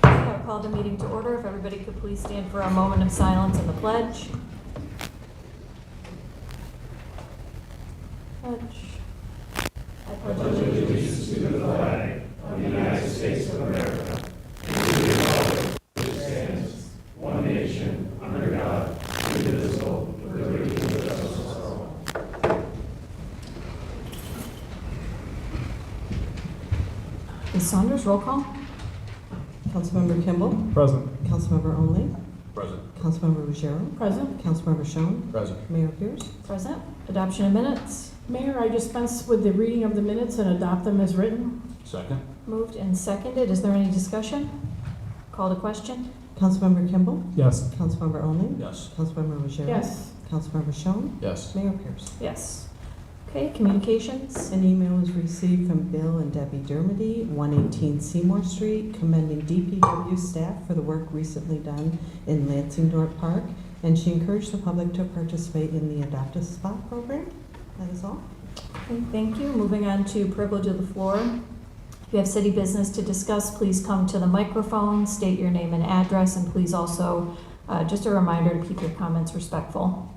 I'll call the meeting to order. If everybody could please stand for a moment of silence and the pledge. Pledge. I pledge allegiance to the flag of the United States of America and to the republic which stands one nation under God, indivisible, with liberty and justice for all. Ms. Saunders, roll call. Councilmember Kimball? Present. Councilmember Only? Present. Councilmember Ruggiero? Present. Councilmember Schoen? Present. Mayor Pierce? Present. Adoption of minutes. Mayor, I dispense with the reading of the minutes and adopt them as written. Second. Moved and seconded. Is there any discussion? Call to question. Councilmember Kimball? Yes. Councilmember Only? Yes. Councilmember Ruggiero? Yes. Councilmember Schoen? Yes. Mayor Pierce? Yes. Okay, communications. An email was received from Bill and Debbie Dermody, 118 Seymour Street, commending DPW staff for the work recently done in Lansingdorf Park, and she encouraged the public to participate in the Adopt a Spot program. That is all. Okay, thank you. Moving on to privilege of the floor. If you have city business to discuss, please come to the microphone, state your name and address, and please also, just a reminder to keep your comments respectful.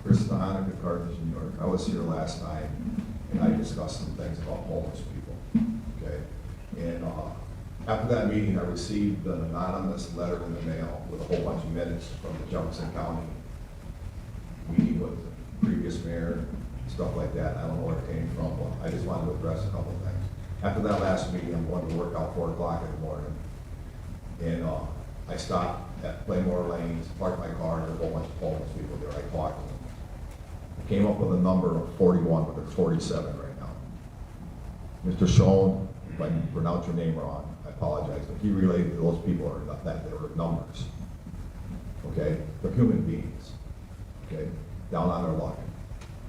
Chris Mahanica, Carthage, New York. I was here last night, and I discussed some things about homeless people, okay? And after that meeting, I received an anonymous letter in the mail with a whole bunch of minutes from the Jefferson County meeting with the previous mayor, stuff like that. I don't know where it came from, but I just wanted to address a couple of things. After that last meeting, I'm going to work out 4 o'clock in the morning, and I stopped at Playmore Lanes, parked my car, and there's a whole bunch of homeless people there. I talked to them. Came up with a number of 41, but there's 47 right now. Mr. Schoen, if I pronounce your name wrong, I apologize, but he related to those people are not that, they were numbers. Okay, they're human beings. Okay, down on their luck.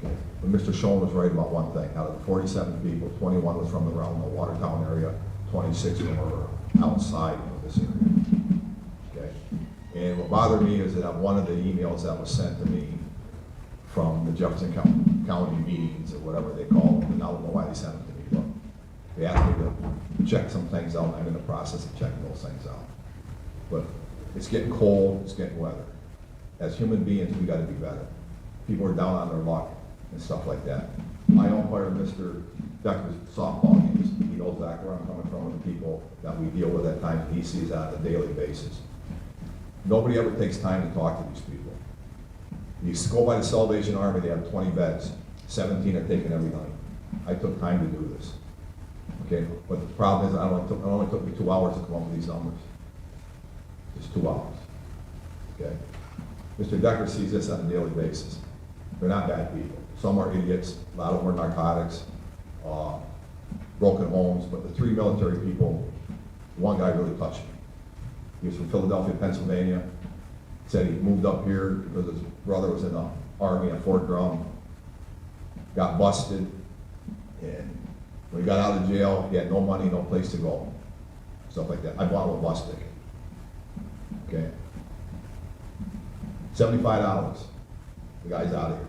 Okay, but Mr. Schoen was right about one thing. Out of the 47 people, 21 was from around the Watertown area, 26 of them were outside of this area. Okay, and what bothered me is that one of the emails that was sent to me from the Jefferson County meetings or whatever they call them, and I don't know why they sent them to me, but they asked me to check some things out, and I'm in the process of checking those things out. But it's getting cold, it's getting weather. As human beings, we gotta be better. People are down on their luck and stuff like that. I umpire Mr. Decker's softball games. He knows exactly where I'm coming from with the people that we deal with at times, and he sees that on a daily basis. Nobody ever takes time to talk to these people. You go by the Salvation Army, they have 20 beds, 17 are taken every night. I took time to do this. Okay, but the problem is it only took me 2 hours to come up with these numbers. Just 2 hours. Okay? Mr. Decker sees this on a daily basis. They're not bad people. Some are idiots, a lot of them are narcotics, broken homes, but the 3 military people, one guy really touched me. He was from Philadelphia, Pennsylvania. Said he moved up here because his brother was in the Army at Fort Drum, got busted, and when he got out of jail, he had no money, no place to go, stuff like that. I bought him a bus ticket, okay? $75, the guy's out of here.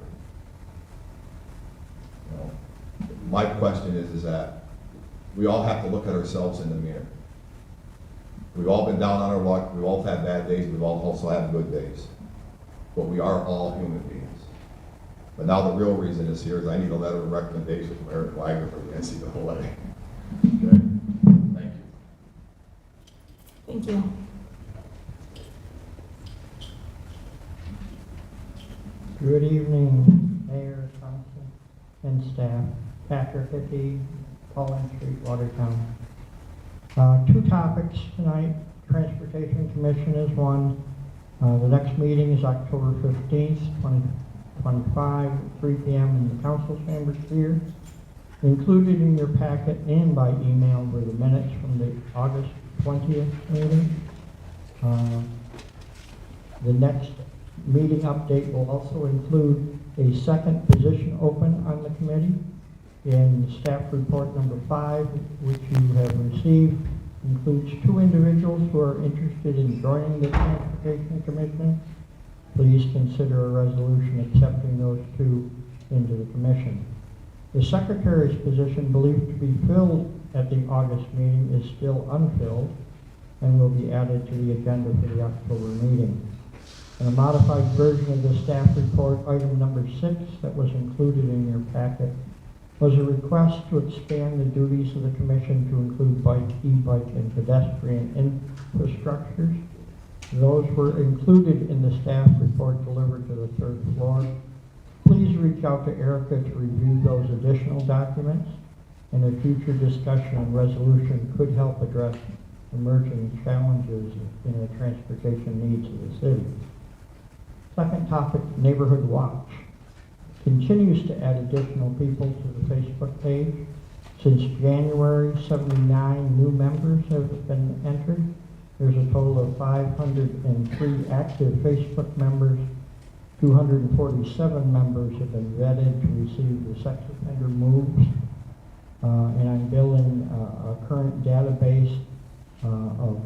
You know, my question is that we all have to look at ourselves in the mirror. We've all been down on our luck, we've all had bad days, we've all also had good days. But we are all human beings. But now the real reason is here is I need a letter of recommendation from Eric Wagner for the NCAA. Okay? Thank you. Thank you. Good evening, Mayor, Council, and staff. Patrick Hickey, Pauline Street, Watertown. 2 topics tonight. Transportation Commission is one. The next meeting is October 15th, 2025, 3 p.m. in the council chambers here. Included in your packet and by email were the minutes from the August 20th meeting. The next meeting update will also include a second position open on the committee. In staff report number 5, which you have received, includes 2 individuals who are interested in joining the Transportation Commission. Please consider a resolution accepting those 2 into the commission. The secretary's position, believed to be filled at the August meeting, is still unfilled and will be added to the agenda for the October meeting. In a modified version of the staff report, item number 6 that was included in your packet was a request to expand the duties of the commission to include bike, e-bike, and pedestrian infrastructures. Those were included in the staff report delivered to the 3rd floor. Please reach out to Erica to review those additional documents, and a future discussion and resolution could help address emerging challenges in the transportation needs of the city. Second topic, Neighborhood Watch continues to add additional people to the Facebook page. Since January, 79 new members have been entered. There's a total of 503 active Facebook members. 247 members have been vetted to receive the sex offender moves. And I'm building a current database of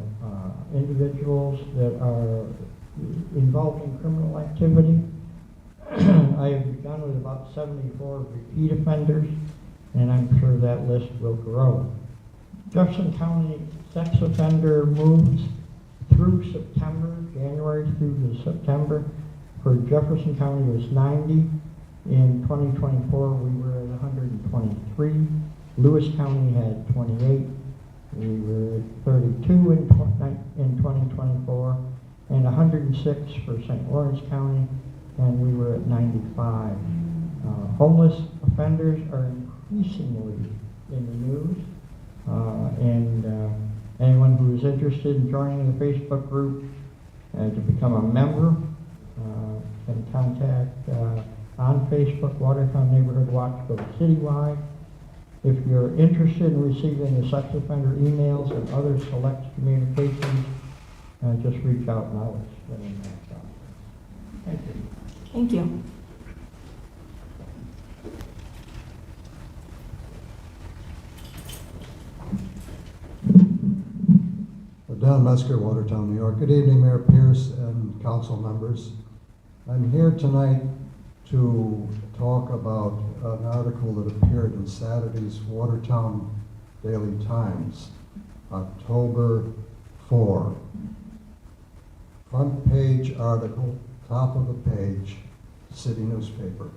individuals that are involved in criminal activity. I have begun with about 74 repeat offenders, and I'm sure that list will grow. Jefferson County sex offender moves through September, January through to September, for Jefferson County was 90. In 2024, we were at 123. Lewis County had 28. We were at 32 in 2024, and 106 for St. Lawrence County, and we were at 95. Homeless offenders are increasingly in the news, and anyone who is interested in joining the Facebook group to become a member can contact on Facebook, Watertown Neighborhood Watch, go to Citywide. If you're interested in receiving the sex offender emails and other select communications, just reach out and I'll explain that process. Thank you. Thank you. Don Mesker, Watertown, New York. Good evening, Mayor Pierce and council members. I'm here tonight to talk about an article that appeared in Saturday's Watertown Daily Times, October 4. Front page article, top of the page, city newspaper.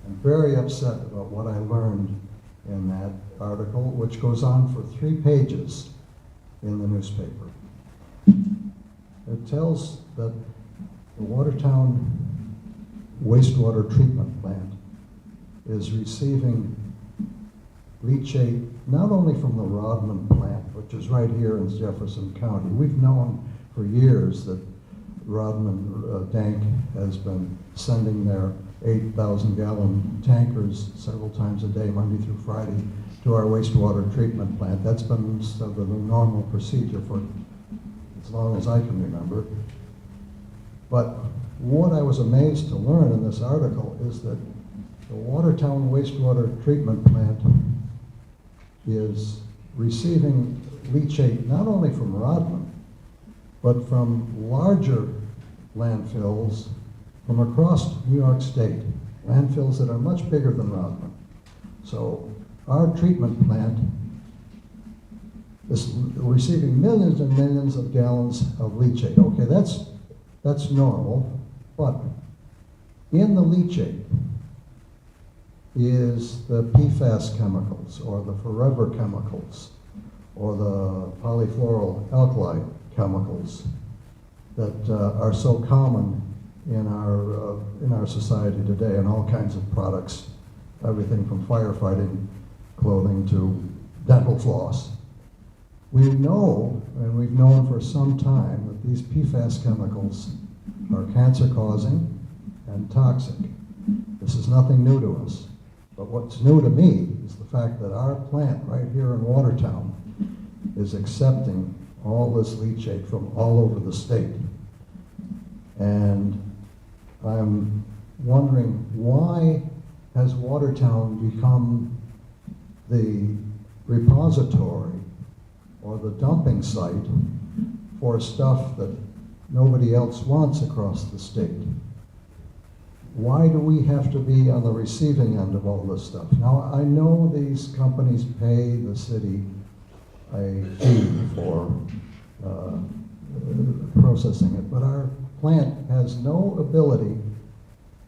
I'm very upset about what I learned in that article, which goes on for 3 pages in the newspaper. It tells that the Watertown wastewater treatment plant is receiving leachate not only from the Rodman plant, which is right here in Jefferson County. We've known for years that Rodman Tank has been sending their 8,000-gallon tankers several times a day, Monday through Friday, to our wastewater treatment plant. That's been sort of a normal procedure for as long as I can remember. But what I was amazed to learn in this article is that the Watertown wastewater treatment plant is receiving leachate not only from Rodman, but from larger landfills from across New York State, landfills that are much bigger than Rodman. So our treatment plant is receiving millions and millions of gallons of leachate. Okay, that's normal, but in the leachate is the PFAS chemicals, or the forever chemicals, or the polyfluoroalkyl chemicals that are so common in our society today, in all kinds of products, everything from firefighting clothing to dental floss. We know, and we've known for some time, that these PFAS chemicals are cancer-causing and toxic. This is nothing new to us. But what's new to me is the fact that our plant right here in Watertown is accepting all this leachate from all over the state. And I'm wondering, why has Watertown become the repository or the dumping site for stuff that nobody else wants across the state. Why do we have to be on the receiving end of all this stuff? Now, I know these companies pay the city a fee for processing it, but our plant has no ability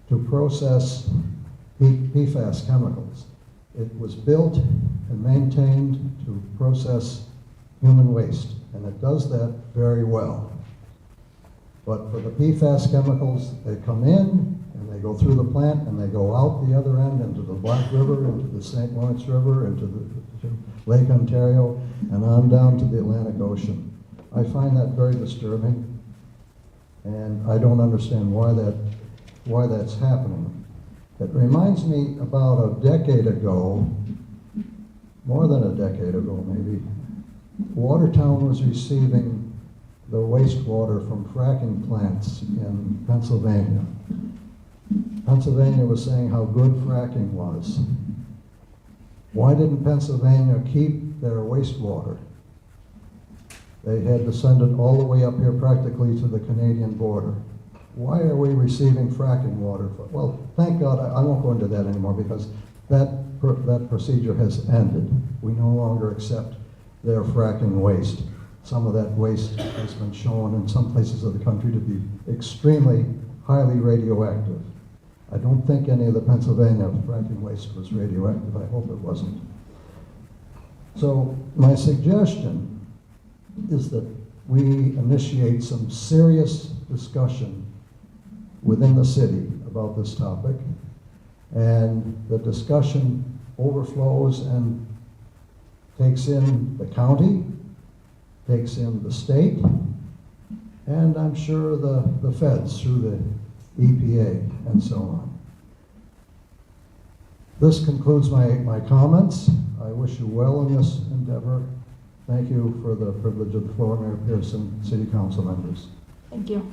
to process PFAS chemicals. It was built and maintained to process human waste, and it does that very well. But for the PFAS chemicals, they come in and they go through the plant and they go out the other end into the Black River, into the St. Lawrence River, into Lake Ontario, and on down to the Atlantic Ocean. I find that very disturbing, and I don't understand why that's happening. It reminds me about a decade ago, more than a decade ago maybe, Watertown was receiving the wastewater from fracking plants in Pennsylvania. Pennsylvania was saying how good fracking was. Why didn't Pennsylvania keep their wastewater? They had to send it all the way up here practically to the Canadian border. Why are we receiving fracking water? Well, thank God, I won't go into that anymore because that procedure has ended. We no longer accept their fracking waste. Some of that waste has been shown in some places of the country to be extremely highly radioactive. I don't think any of the Pennsylvania fracking waste was radioactive. I hope it wasn't. So my suggestion is that we initiate some serious discussion within the city about this topic, and the discussion overflows and takes in the county, takes in the state, and I'm sure the feds through the EPA and so on. This concludes my comments. I wish you well in this endeavor. Thank you for the privilege of the floor, Mayor Pearson, City Council members. Thank you.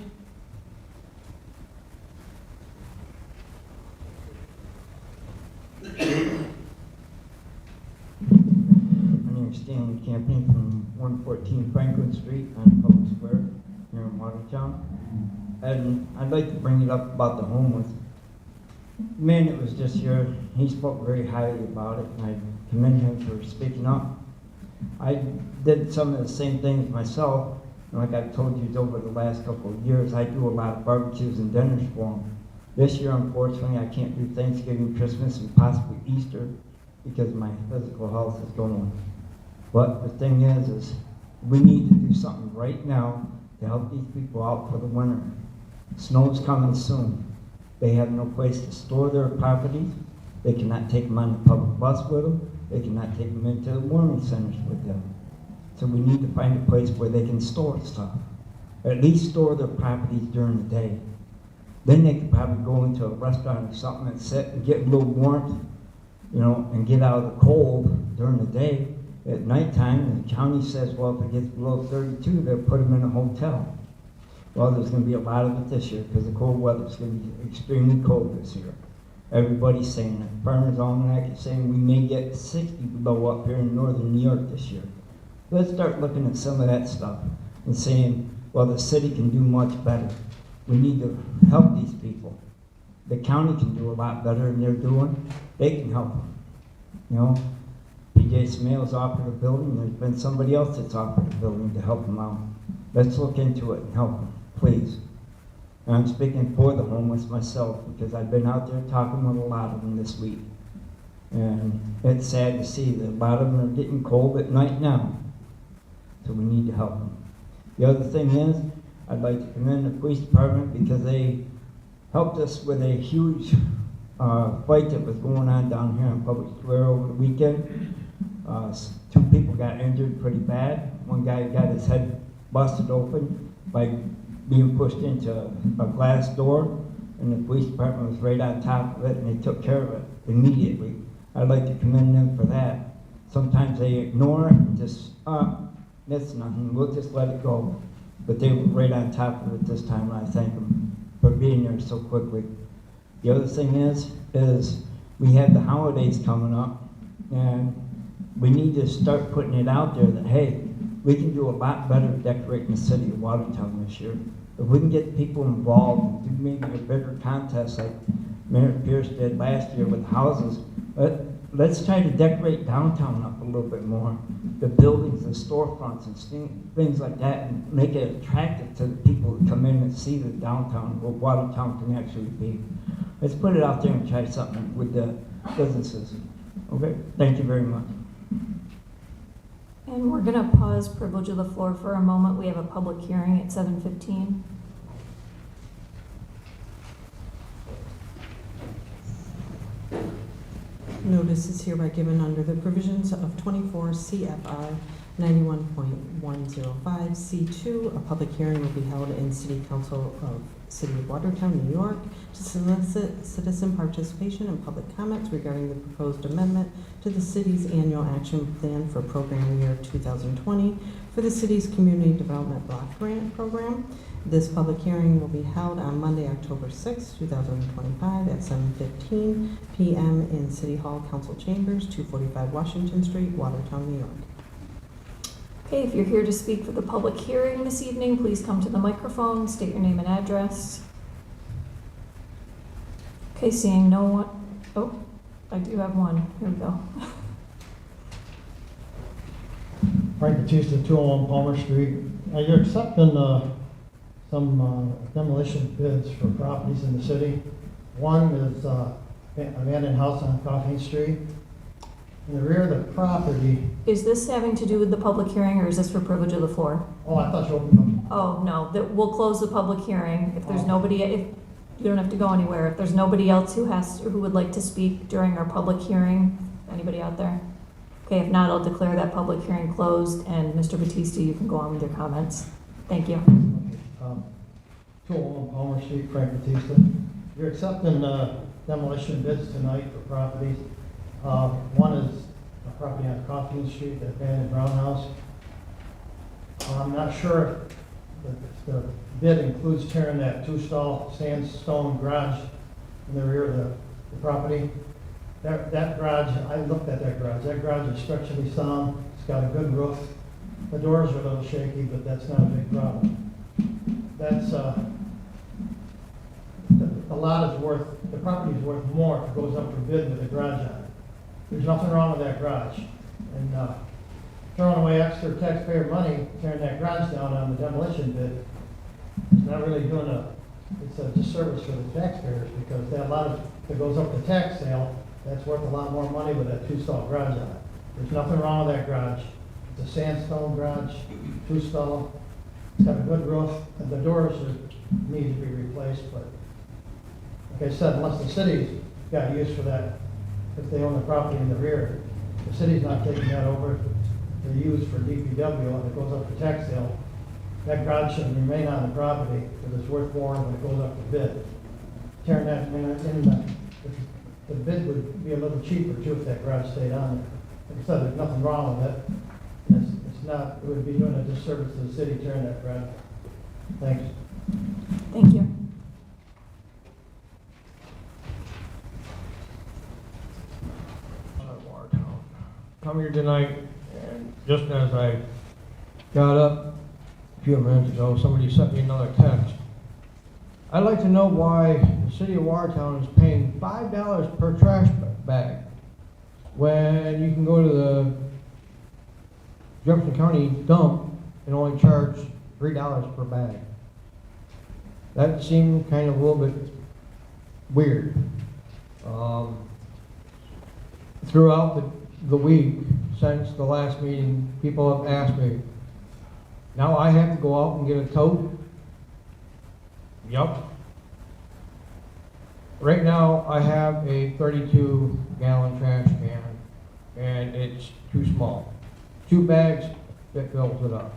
My name is Stanley Camping from 114 Franklin Street on Public Square here in Watertown. And I'd like to bring it up about the homeless. The man that was just here, he spoke very highly about it, and I commend him for speaking up. I did some of the same things myself, and like I've told you over the last couple of years, I do a lot of barbecues and dinners for them. This year, unfortunately, I can't do Thanksgiving, Christmas, and possibly Easter because my physical health is going. But the thing is we need to do something right now to help these people out for the winter. Snow's coming soon. They have no place to store their properties. They cannot take them on the public bus with them. They cannot take them into the warming centers with them. So we need to find a place where they can store stuff. Or at least store their properties during the day. Then they could probably go into a restaurant or something and sit and get a little warmth, and get out of the cold during the day. At nighttime, the county says, well, if it gets below 32, they'll put them in a hotel. Well, there's going to be a lot of it this year because the cold weather is going to be extremely cold this year. Everybody's saying that. Farmers Almanac is saying we may get 60 below up here in northern New York this year. Let's start looking at some of that stuff and saying, well, the city can do much better. We need to help these people. The county can do a lot better than they're doing. They can help them. PJ Smales offered a building. There's been somebody else that's offered a building to help them out. Let's look into it and help them, please. And I'm speaking for the homeless myself because I've been out there talking with a lot of them this week. And it's sad to see that a lot of them are getting cold at night now. So we need to help them. The other thing is, I'd like to commend the police department because they helped us with a huge fight that was going on down here in Public Square over the weekend. 2 people got injured pretty bad. One guy got his head busted open by being pushed into a glass door, and the police department was right on top of it, and they took care of it immediately. I'd like to commend them for that. Sometimes they ignore it and just, that's nothing, we'll just let it go. But they were right on top of it this time, and I thank them for being there so quickly. The other thing is we have the holidays coming up, and we need to start putting it out there that, hey, we can do a lot better decorating the city of Watertown this year. If we can get people involved, do maybe a bigger contest like Mayor Pierce did last year with houses, let's try to decorate downtown up a little bit more. The buildings, the storefronts and things like that, and make it attractive to the people who come in and see the downtown, what Watertown can actually be. Let's put it out there and try something with the businesses. Okay, thank you very much. And we're gonna pause privilege of the floor for a moment. We have a public hearing at 7:15. Notice is hereby given under the provisions of 24 CFR 91.105 C2. A public hearing will be held in City Council of City of Watertown, New York, to solicit citizen participation and public comments regarding the proposed amendment to the city's annual action plan for program year 2020 for the city's Community Development Block Grant Program. This public hearing will be held on Monday, October 6, 2025 at 7:15 p.m. in City Hall Council Chambers, 245 Washington Street, Watertown, New York. Okay, if you're here to speak for the public hearing this evening, please come to the microphone, state your name and address. Okay, seeing no one, oh, I do have one, here we go. Frank Batista, 201 Palmer Street. You're accepting some demolition bids for properties in the city. One is abandoned house on Coffee Street. In the rear of the property, Is this having to do with the public hearing, or is this for privilege of the floor? oh, I thought you opened them. Oh, no, we'll close the public hearing. If there's nobody, if, you don't have to go anywhere. If there's nobody else who would like to speak during our public hearing, anybody out there? Okay, if not, I'll declare that public hearing closed, and Mr. Batista, you can go on with your comments. Thank you. 201 Palmer Street, Frank Batista. You're accepting demolition bids tonight for properties. One is a property on Coffee Street, the abandoned roundhouse. I'm not sure if the bid includes tearing that two-stall sandstone garage in the rear of the property. That garage, I looked at that garage. That garage is structurally sound. It's got a good roof. The doors are a little shaky, but that's not a big problem. That's, the lot is worth, the property is worth more if it goes up for bid with a garage on it. There's nothing wrong with that garage. And throwing away extra taxpayer money, tearing that garage down on the demolition bid, it's not really doing it's a disservice for the taxpayers, because that lot, if it goes up to tax sale, that's worth a lot more money with that two-stall garage on it. There's nothing wrong with that garage. It's a sandstone garage, two-stall. It's got a good roof, and the doors need to be replaced, but like I said, unless the city's got use for that, if they own the property in the rear, the city's not taking that over. They're used for DPW, and it goes up for tax sale. That garage should remain on the property, because it's worth more when it goes up for bid. Tearing that the bid would be a little cheaper too if that garage stayed on there. Like I said, there's nothing wrong with it. It's not, it would be doing a disservice to the city tearing that garage. Thanks. Thank you. Come here tonight, and just as I got up a few minutes ago, somebody sent me another text. I'd like to know why the city of Watertown is paying $5 per trash bag when you can go to the Jefferson County dump and only charge $3 per bag. That seemed kind of a little bit weird. Throughout the week since the last meeting, people have asked me, now I have to go out and get a tote? Yup. Right now, I have a 32-gallon trash can, and it's too small. 2 bags that fills it up.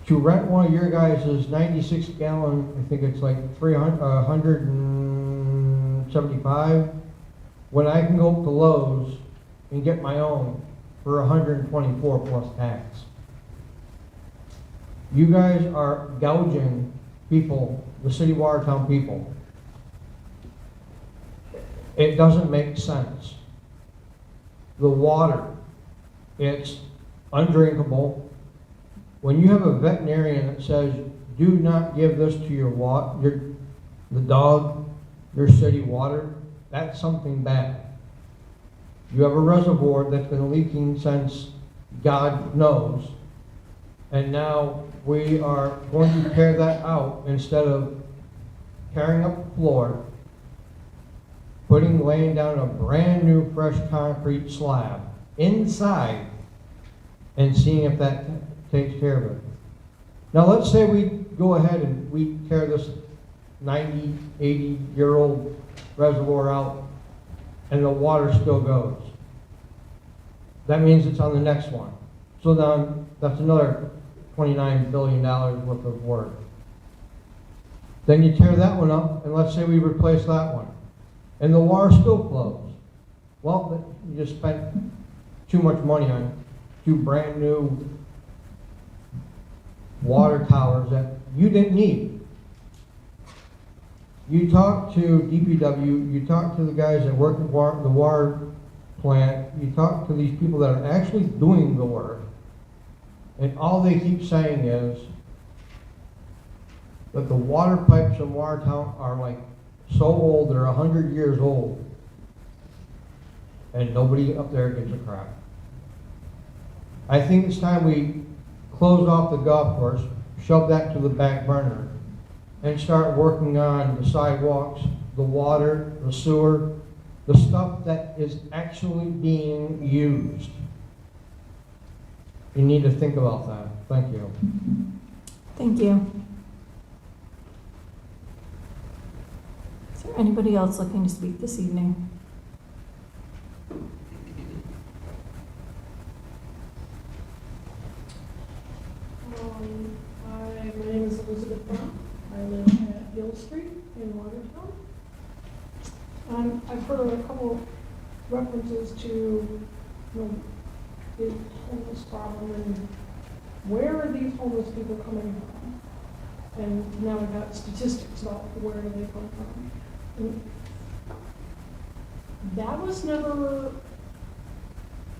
To rent one of your guys' 96-gallon, I think it's like 175, when I can go up to Lowe's and get my own for 124 plus tax. You guys are gouging people, the city of Watertown people. It doesn't make sense. The water, it's undrinkable. When you have a veterinarian that says, do not give this to the dog, your city water, that's something bad. You have a reservoir that's been leaking since God knows, and now we are going to tear that out instead of tearing up the floor, laying down a brand new fresh concrete slab inside and seeing if that takes care of it. Now let's say we go ahead and we tear this 90, 80-year-old reservoir out and the water still goes. That means it's on the next one. So then that's another $29 billion worth of work. Then you tear that one up, and let's say we replace that one, and the water still flows. Well, you just spent too much money on 2 brand new water towers that you didn't need. You talk to DPW, you talk to the guys that work at the water plant, you talk to these people that are actually doing the work, and all they keep saying is that the water pipes in Watertown are like so old, they're 100 years old, and nobody up there gives a crap. I think it's time we close off the golf course, shove that to the back burner, and start working on the sidewalks, the water, the sewer, the stuff that is actually being used. You need to think about that. Thank you. Thank you. Is there anybody else looking to speak this evening? Hi, my name is Elizabeth Brown. I live at Hill Street in Watertown. I've heard a couple references to, the homeless problem and where are these homeless people coming from? And now we've got statistics about where do they come from. And that was never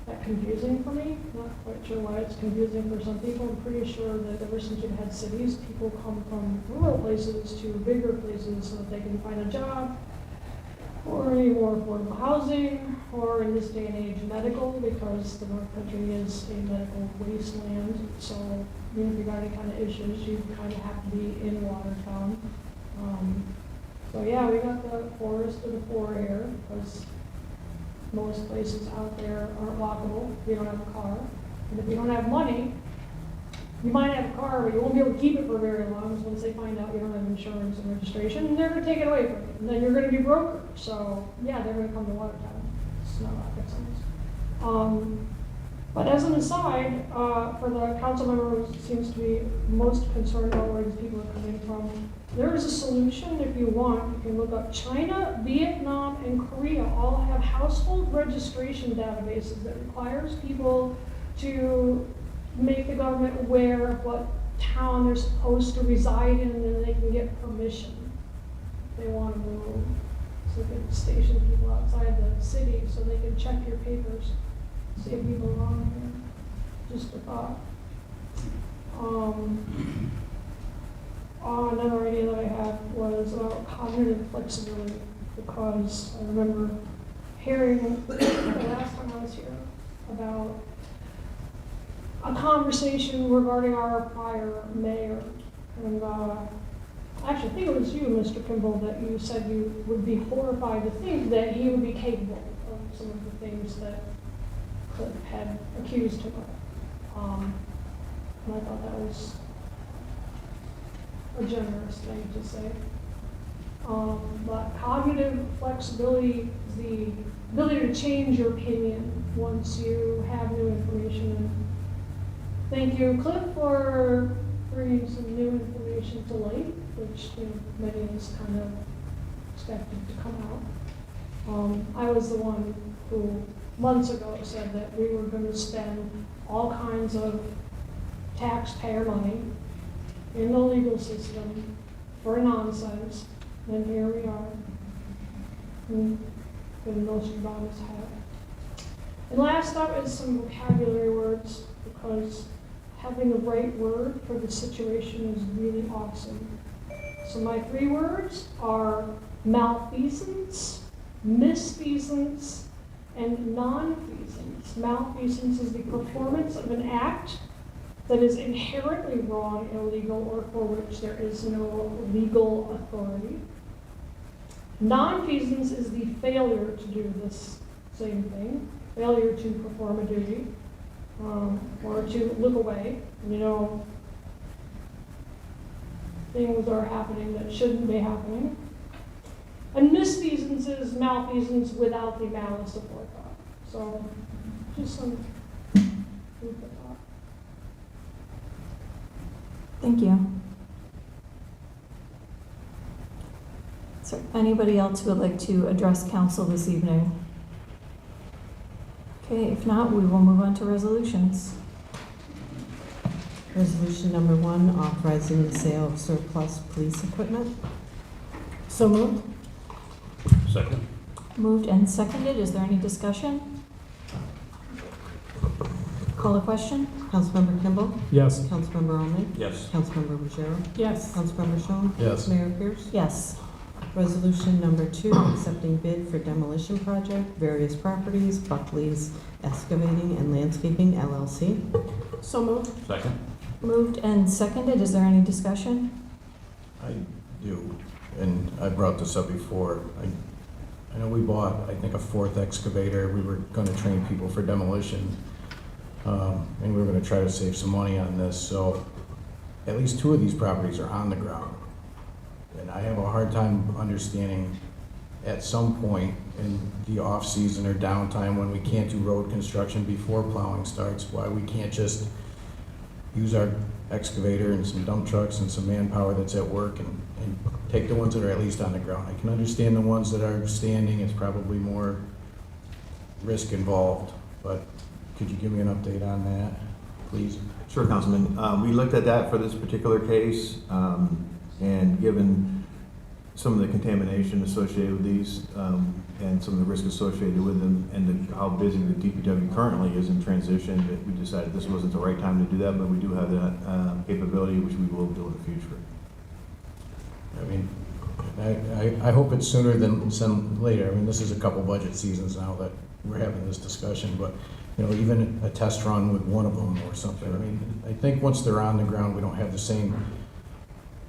that confusing for me. Not quite sure why it's confusing for some people. I'm pretty sure that ever since we've had cities, people come from rural places to bigger places so that they can find a job, or any more affordable housing, or in this day and age, medical, because the North Country is a medical wasteland. So, if you got any kind of issues, you kind of have to be in Watertown. So yeah, we got the poorest of the poor here, because most places out there aren't walkable if you don't have a car. And if you don't have money, you might have a car, but you won't be able to keep it for very long. So once they find out you don't have insurance and registration, they're going to take it away from you. And then you're going to be broke. So yeah, they're going to come to Watertown. It's not rocket science. But as an aside, for the council member who seems to be most concerned about where these people are coming from, there is a solution if you want. You can look up China, Vietnam, and Korea all have household registration databases that requires people to make the government aware of what town they're supposed to reside in, and then they can get permission if they want to move. So they can station people outside the city so they can check your papers, see if you belong here. Just a thought. Another idea that I had was about cognitive flexibility, because I remember hearing the last time I was here about a conversation regarding our prior mayor. And actually, I think it was you, Mr. Kimball, that you said you would be horrified to think that he would be capable of some of the things that Cliff had accused him of. And I thought that was a generous thing to say. But cognitive flexibility is the ability to change your opinion once you have new information. And thank you, Cliff, for bringing some new information to light, which many of us kind of expected to come out. I was the one who months ago said that we were going to spend all kinds of taxpayer money in the legal system for nonsense, and here we are. And Nostradamus had. And last up is some vocabulary words, because having the right word for the situation is really awesome. So my 3 words are malfeasance, misfeasance, and nonfeasance. Malfeasance is the performance of an act that is inherently wrong, illegal, or for which there is no legal authority. Nonfeasance is the failure to do this same thing, failure to perform a duty, or to look away. You know, things are happening that shouldn't be happening. And misfeasance is malfeasance without the malice of forethought. So, just some food for thought. Thank you. Is there anybody else who would like to address council this evening? Okay, if not, we will move on to resolutions. Resolution number 1, authorizing the sale of surplus police equipment. So moved. Second? Moved and seconded. Is there any discussion? Call the question? Councilmember Kimball? Yes. Councilmember Ahmed? Yes. Councilmember Ruggiero? Yes. Councilmember Schoen? Yes. Mayor Pierce? Yes. Resolution number 2, accepting bid for demolition project, various properties, Buckley's Excavating and Landscaping LLC. So moved. Second? Moved and seconded. Is there any discussion? I do, and I brought this up before. I know we bought, I think, a 4th excavator. We were gonna train people for demolition, and we were gonna try to save some money on this, so at least 2 of these properties are on the ground. And I have a hard time understanding at some point in the off-season or downtime when we can't do road construction before plowing starts, why we can't just use our excavator and some dump trucks and some manpower that's at work and take the ones that are at least on the ground. I can understand the ones that are standing, it's probably more risk involved, but could you give me an update on that, please? Sure, Councilman. We looked at that for this particular case, and given some of the contamination associated with these, and some of the risk associated with them, and how busy the DPW currently is in transition, that we decided this wasn't the right time to do that, but we do have that capability, which we will do in the future. I mean, I hope it's sooner than later. I mean, this is a couple budget seasons now that we're having this discussion, but, you know, even a test run with one of them or something. I mean, I think once they're on the ground, we don't have the same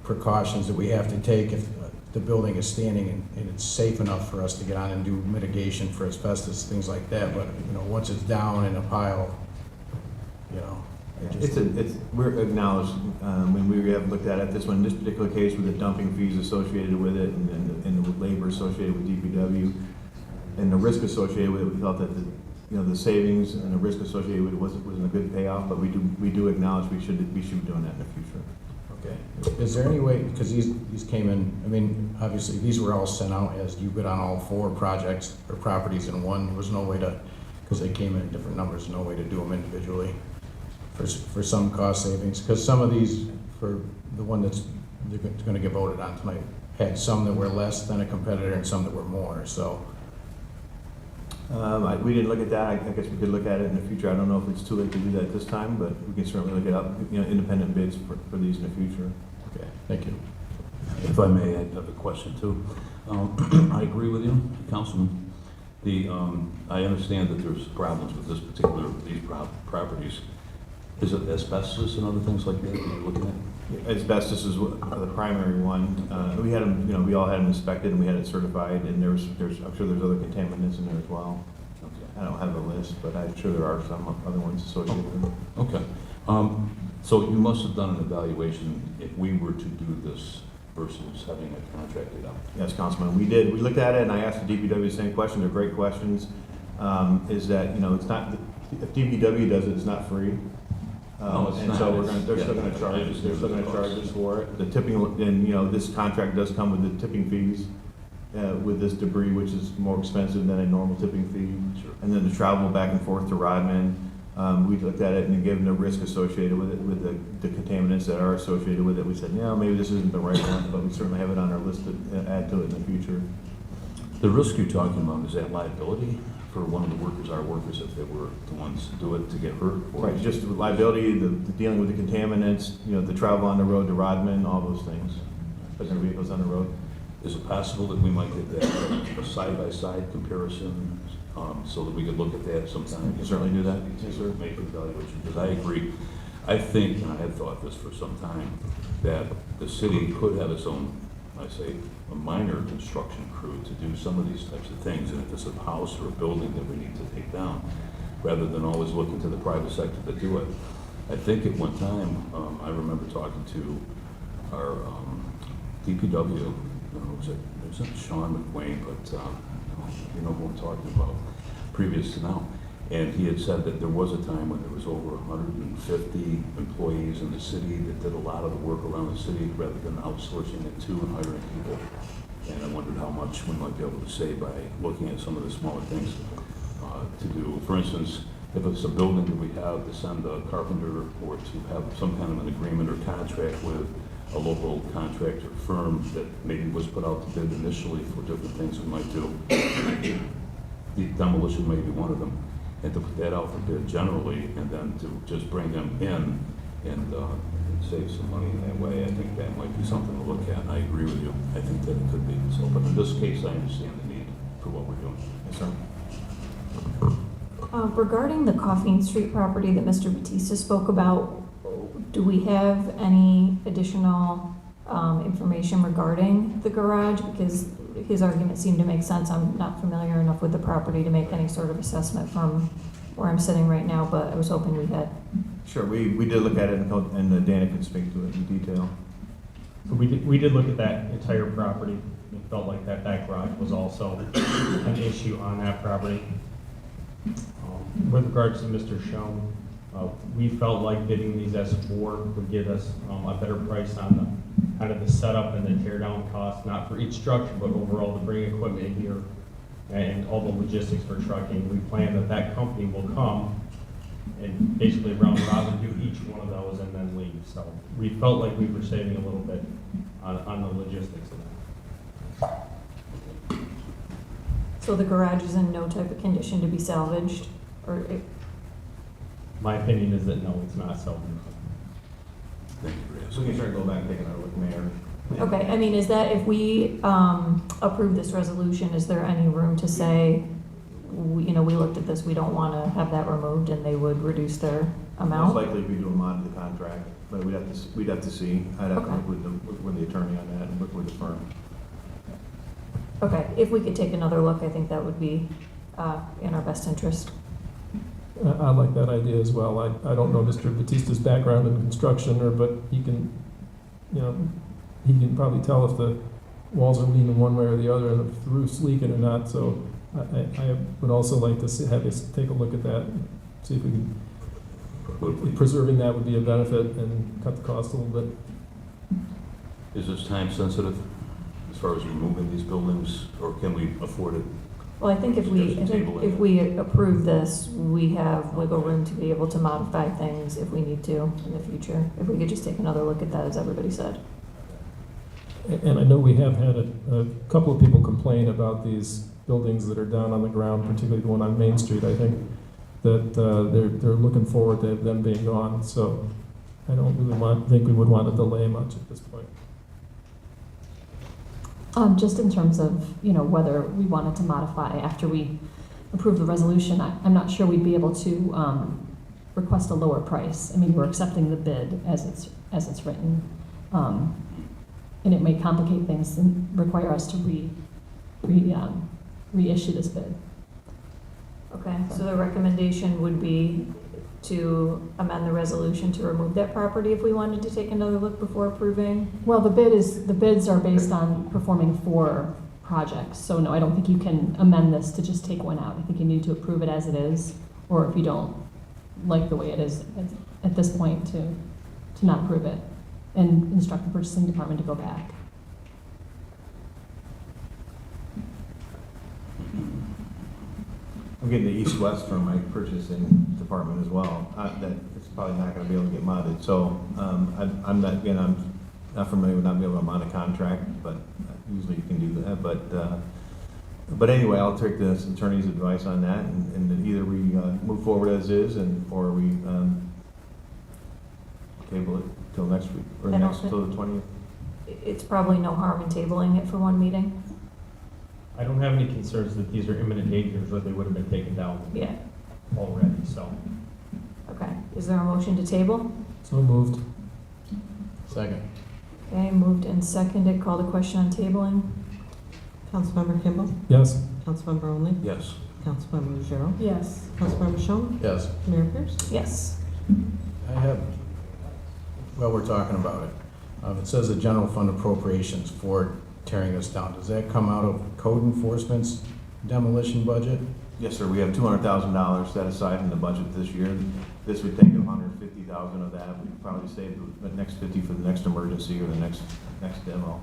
precautions that we have to take if the building is standing and it's safe enough for us to get on and do mitigation for asbestos, things like that. But, you know, once it's down in a pile, you know, We're acknowledged, when we have looked at it, this one, in this particular case, with the dumping fees associated with it and the labor associated with DPW and the risk associated with it, we felt that the savings and the risk associated with it wasn't a good payoff, but we do acknowledge we should be doing that in the future. okay. Is there any way, because these came in, I mean, obviously, these were all sent out as you bid on all 4 projects or properties in one. There was no way to, because they came in different numbers, no way to do them individually for some cost savings. Because some of these, for the one that's going to get voted on tonight, had some that were less than a competitor and some that were more, so. We didn't look at that. I guess we could look at it in the future. I don't know if it's too late to do that at this time, but we can certainly look at independent bids for these in the future. Okay, thank you. If I may, I have a question too. I agree with you, Councilman. I understand that there's problems with these properties. Is it asbestos and other things like that that you're looking at? Asbestos is the primary one. We had them, we all had them inspected and we had it certified, and I'm sure there's other contaminants in there as well. Okay. I don't have a list, but I'm sure there are some other ones associated with them. Okay. So you must have done an evaluation if we were to do this versus having it contracted out. Yes, Councilman, we did. We looked at it and I asked the DPW the same question. They're great questions. Is that, it's not, if DPW does it, it's not free. No, it's and not. so they're Yeah, still going to charge I us. just They're still knew the going to charge cost. us for it. The tipping, and this contract does come with the tipping fees with this debris, which is more expensive than a normal tipping fee. Sure. And then the travel back and forth to Rodman. We looked at it and given the risk associated with it, with the contaminants that are associated with it. We said, maybe this isn't the right one, but we certainly have it on our list to add to it in the future. The risk you're talking about, is that liability for one of the workers, our workers, if they were the ones to do it, to get hurt? Or Right, just the liability, the dealing with the contaminants, you know, the travel on the road to Rodman, all those things. Putting their vehicles on the road. Is it possible that we might get that, a side-by-side comparison, so that we could look at that sometime? You can certainly do that. Yes, sir. Make an evaluation, because I agree. I think, and I had thought this for some time, that the city could have its own, I say, a minor construction crew to do some of these types of things. And if it's a house or a building that we need to take down, rather than always looking to the private sector to do it. I think at one time, I remember talking to our DPW, was it Sean McWayne, but you know who I'm talking about, previous to now. And he had said that there was a time when there was over 150 employees in the city that did a lot of the work around the city rather than outsourcing it to and hiring people. And I wondered how much we might be able to save by looking at some of the smaller things to do. For instance, if it's a building that we have to send a carpenter or to have some kind of an agreement or contract with a local contractor firm that maybe was put out to bid initially for different things we might do. The demolition may be one of them. And to put that out for bid generally, and then to just bring them in and save some money in that way, I think that might be something to look at. And I agree with you. I think that it could be. So, but in this case, I understand the need for what we're doing. Yes, sir. Regarding the Coffeen Street property that Mr. Batista spoke about, do we have any additional information regarding the garage? Because his argument seemed to make sense. I'm not familiar enough with the property to make any sort of assessment from where I'm sitting right now, but I was hoping we had. Sure, we did look at it, and Dana can speak to it in detail. We did look at that entire property. We felt like that garage was also an issue on that property. With regards to Mr. Schoen, we felt like bidding these S4 would give us a better price on the kind of the setup and the tear down cost, not for each structure, but overall to bring equipment in here and all the logistics for trucking. We plan that company will come and basically round robin do each one of those and then leave. So we felt like we were saving a little bit on the logistics of that. So the garage is in no type of condition to be salvaged, or My opinion is that no, it's not salvageable. Thank you, Reyes. So we can start going back and taking another look, Mayor. okay, I mean, is that, if we approve this resolution, is there any room to say, we looked at this, we don't want to have that removed, and they would reduce their Most amount? likely we do a mod to the contract, but we'd have to see. I'd have to Okay. look with the attorney on that and work with the firm. Okay, if we could take another look, I think that would be in our best interest. I like that idea as well. I don't know Mr. Batista's background in construction, but he can probably tell if the walls are leaning one way or the other and if the roof's leaking or not. So I would also like to have us take a look at that, see if we can, preserving that would be a benefit and cut the cost a little bit. Is this time sensitive as far as removing these buildings, or can we afford it? Well, I think if we approve this, we have wiggle room to be able to modify things if we need to in the future. If we could just take another look at that, as everybody said. And I know we have had a couple of people complain about these buildings that are down on the ground, particularly the one on Main Street, I think, that they're looking forward to them being gone. So I don't really think we would want to delay much at this point. Just in terms of, whether we wanted to modify after we approve the resolution, I'm not sure we'd be able to request a lower price. I mean, we're accepting the bid as it's written. And it may complicate things and require us to reissue this bid. Okay, so the recommendation would be to amend the resolution to remove that property if we wanted to take another look before approving? Well, the bids are based on performing 4 projects. So no, I don't think you can amend this to just take one out. I think you need to approve it as it is, or if you don't like the way it is at this point, to not approve it and instruct the purchasing department to go back. I'm getting the east-west from my purchasing department as well. That it's probably not going to be able to get modded. So I'm not familiar with not being able to mod a contract, but usually you can do that. But But anyway, I'll take the attorney's advice on that, and then either we move forward as is, or we table it till next week, or I don't next, think- till the 20th. It's probably no harm in tabling it for one meeting. I don't have any concerns that these are imminent dangers, or they would have been taken down Yeah, already, so. okay. Is there a motion to table? So moved. Second. Okay, moved and seconded. Call the question on tabling. Councilmember Kimball? Yes. Councilmember Only? Yes. Councilmember Ruggiero? Yes. Councilmember Shum? Yes. Mayor Pierce? Yes. I have, well, we're talking about it. It says the general fund appropriations for tearing this down. Does that come out of code enforcement's demolition budget? Yes, sir, we have $200,000 set aside in the budget this year. This would take $150,000 of that. We'd probably save the next 50 for the next emergency or the next demo.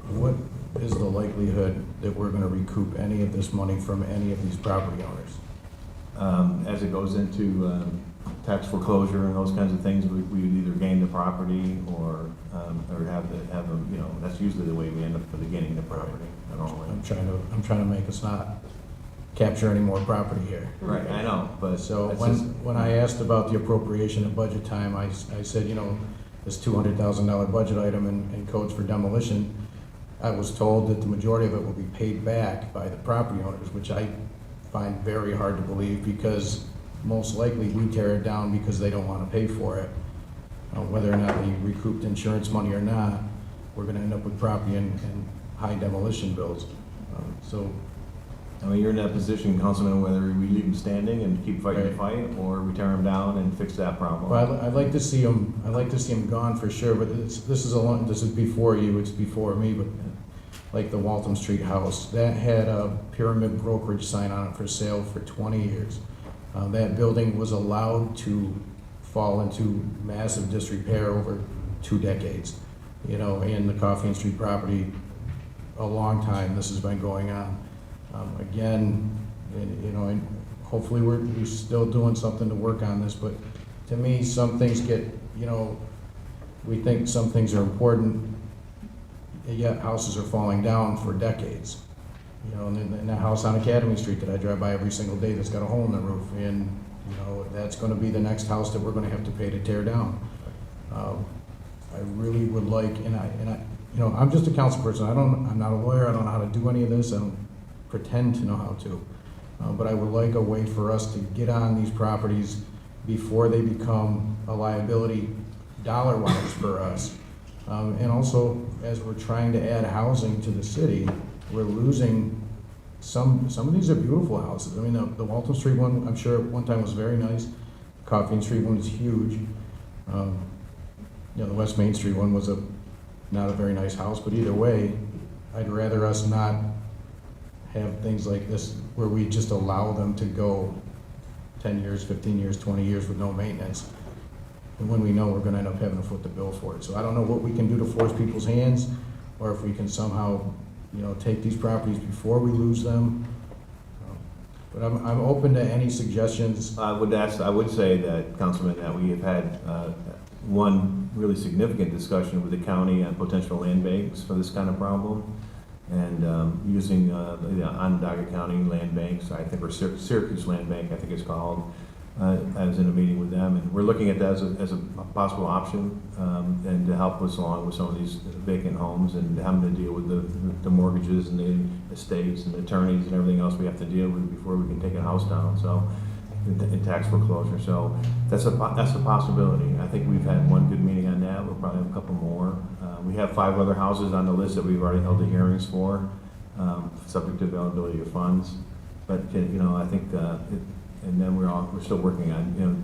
What is the likelihood that we're gonna recoup any of this money from any of these property owners? As it goes into tax foreclosure and those kinds of things, we would either gain the property or have them, you know, that's usually the way we end up for the gaining the property. Normally. I'm trying to make us not capture any more property here. Right, I know, but So that's just- when I asked about the appropriation at budget time, I said, you know, this $200,000 budget item in codes for demolition, I was told that the majority of it will be paid back by the property owners, which I find very hard to believe, because most likely we tear it down because they don't want to pay for it. Whether or not we recouped insurance money or not, we're going to end up with property and high demolition bills. So I mean, you're in that position, Councilman, whether we leave them standing and keep fighting the fight, or we tear them down and fix that problem. well, I'd like to see them. I'd like to see them gone for sure. But this is before you. It's before me. But like the Waltham Street house, that had a Pyramid Brokerage sign on it for sale for 20 years. That building was allowed to fall into massive disrepair over 2 decades. You know, and the Coffee and Street property, a long time this has been going on. Again, you know, and hopefully we're still doing something to work on this, but to me, some things get, you know, we think some things are important, yet houses are falling down for decades. You know, and the house on Academy Street that I drive by every single day that's got a hole in the roof, and, you know, that's gonna be the next house that we're gonna have to pay to tear down. I really would like, and I, you know, I'm just a council person. I'm not a lawyer. I don't know how to do any of this. I don't pretend to know how to. But I would like a way for us to get on these properties before they become a liability dollar-wise for us. And also, as we're trying to add housing to the city, we're losing some of these are beautiful houses. I mean, the Waltham Street one, I'm sure at one time was very nice. Coffee and Street one is huge. You know, the West Main Street one was not a very nice house, but either way, I'd rather us not have things like this where we just allow them to go 10 years, 15 years, 20 years with no maintenance. And when we know we're gonna end up having to foot the bill for it. So I don't know what we can do to force people's hands, or if we can somehow, you know, take these properties before we lose them. But I'm open to any suggestions. I would say that, Councilman, that we have had one really significant discussion with the county on potential land banks for this kind of problem. And using the Onondaga County land banks, I think, or Syracuse Land Bank, I think it's called. I was in a meeting with them, and we're looking at that as a possible option, and to help us along with some of these vacant homes and having to deal with the mortgages and the estates and the attorneys and everything else we have to deal with before we can take a house down. So, in tax foreclosure. So that's a possibility. I think we've had one good meeting on that. We'll probably have a couple more. We have 5 other houses on the list that we've already held the hearings for, subject to availability of funds. But you know, I think and then we're still working on, you know,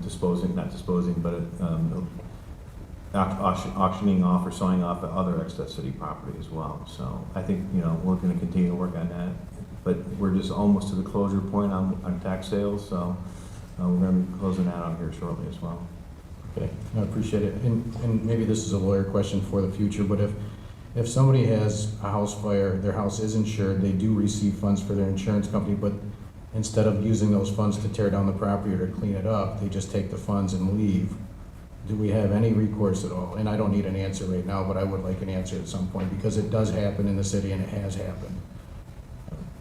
auctioning off or selling off other excess city property as well. So I think, you know, we're going to continue to work on that. But we're just almost to the closure point on tax sales, so we're going to be closing that out here shortly as well. Okay, I appreciate it. And maybe this is a lawyer question for the future, but if somebody has a house fire, their house is insured, they do receive funds for their insurance company, but instead of using those funds to tear down the property or to clean it up, they just take the funds and leave. Do we have any recourse at all? And I don't need an answer right now, but I would like an answer at some point, because it does happen in the city and it has happened.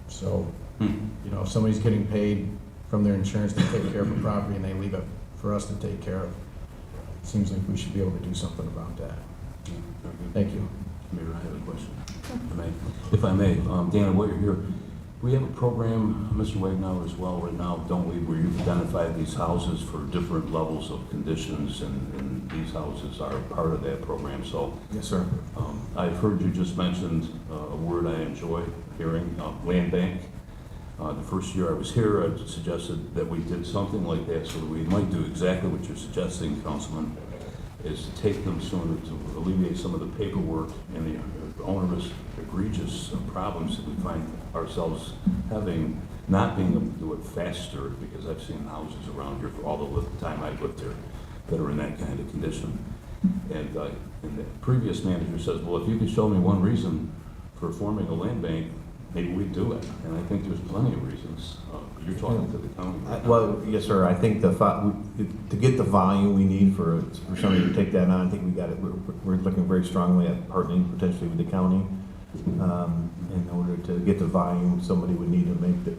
So, you know, if somebody's getting paid from their insurance to take care of a property and they leave it for us to take care of, it seems like we should be able to do something about that. Thank you. Mayor, I have a question. If I may, Dana, while you're here, we have a program, Mr. Wagnall as well right now, don't we, where you've identified these houses for different levels of conditions, and these houses are part of that program, so. Yes, sir. I've heard you just mentioned a word I enjoy hearing, land bank. The first year I was here, I suggested that we did something like that, so that we might do exactly what you're suggesting, Councilman, is to take them sooner to alleviate some of the paperwork and the onerous, egregious problems that we find ourselves having, not being able to do it faster, because I've seen houses around here for all the time I've lived here that are in that kind of condition. And the previous manager says, well, if you could show me one reason for forming a land bank, maybe we'd do it. And I think there's plenty of reasons. You're talking to the county. Well, yes, sir, I think to get the volume we need for somebody to take that on, I think we got it, we're looking very strongly at partnering potentially with the county. In order to get the volume, somebody would need to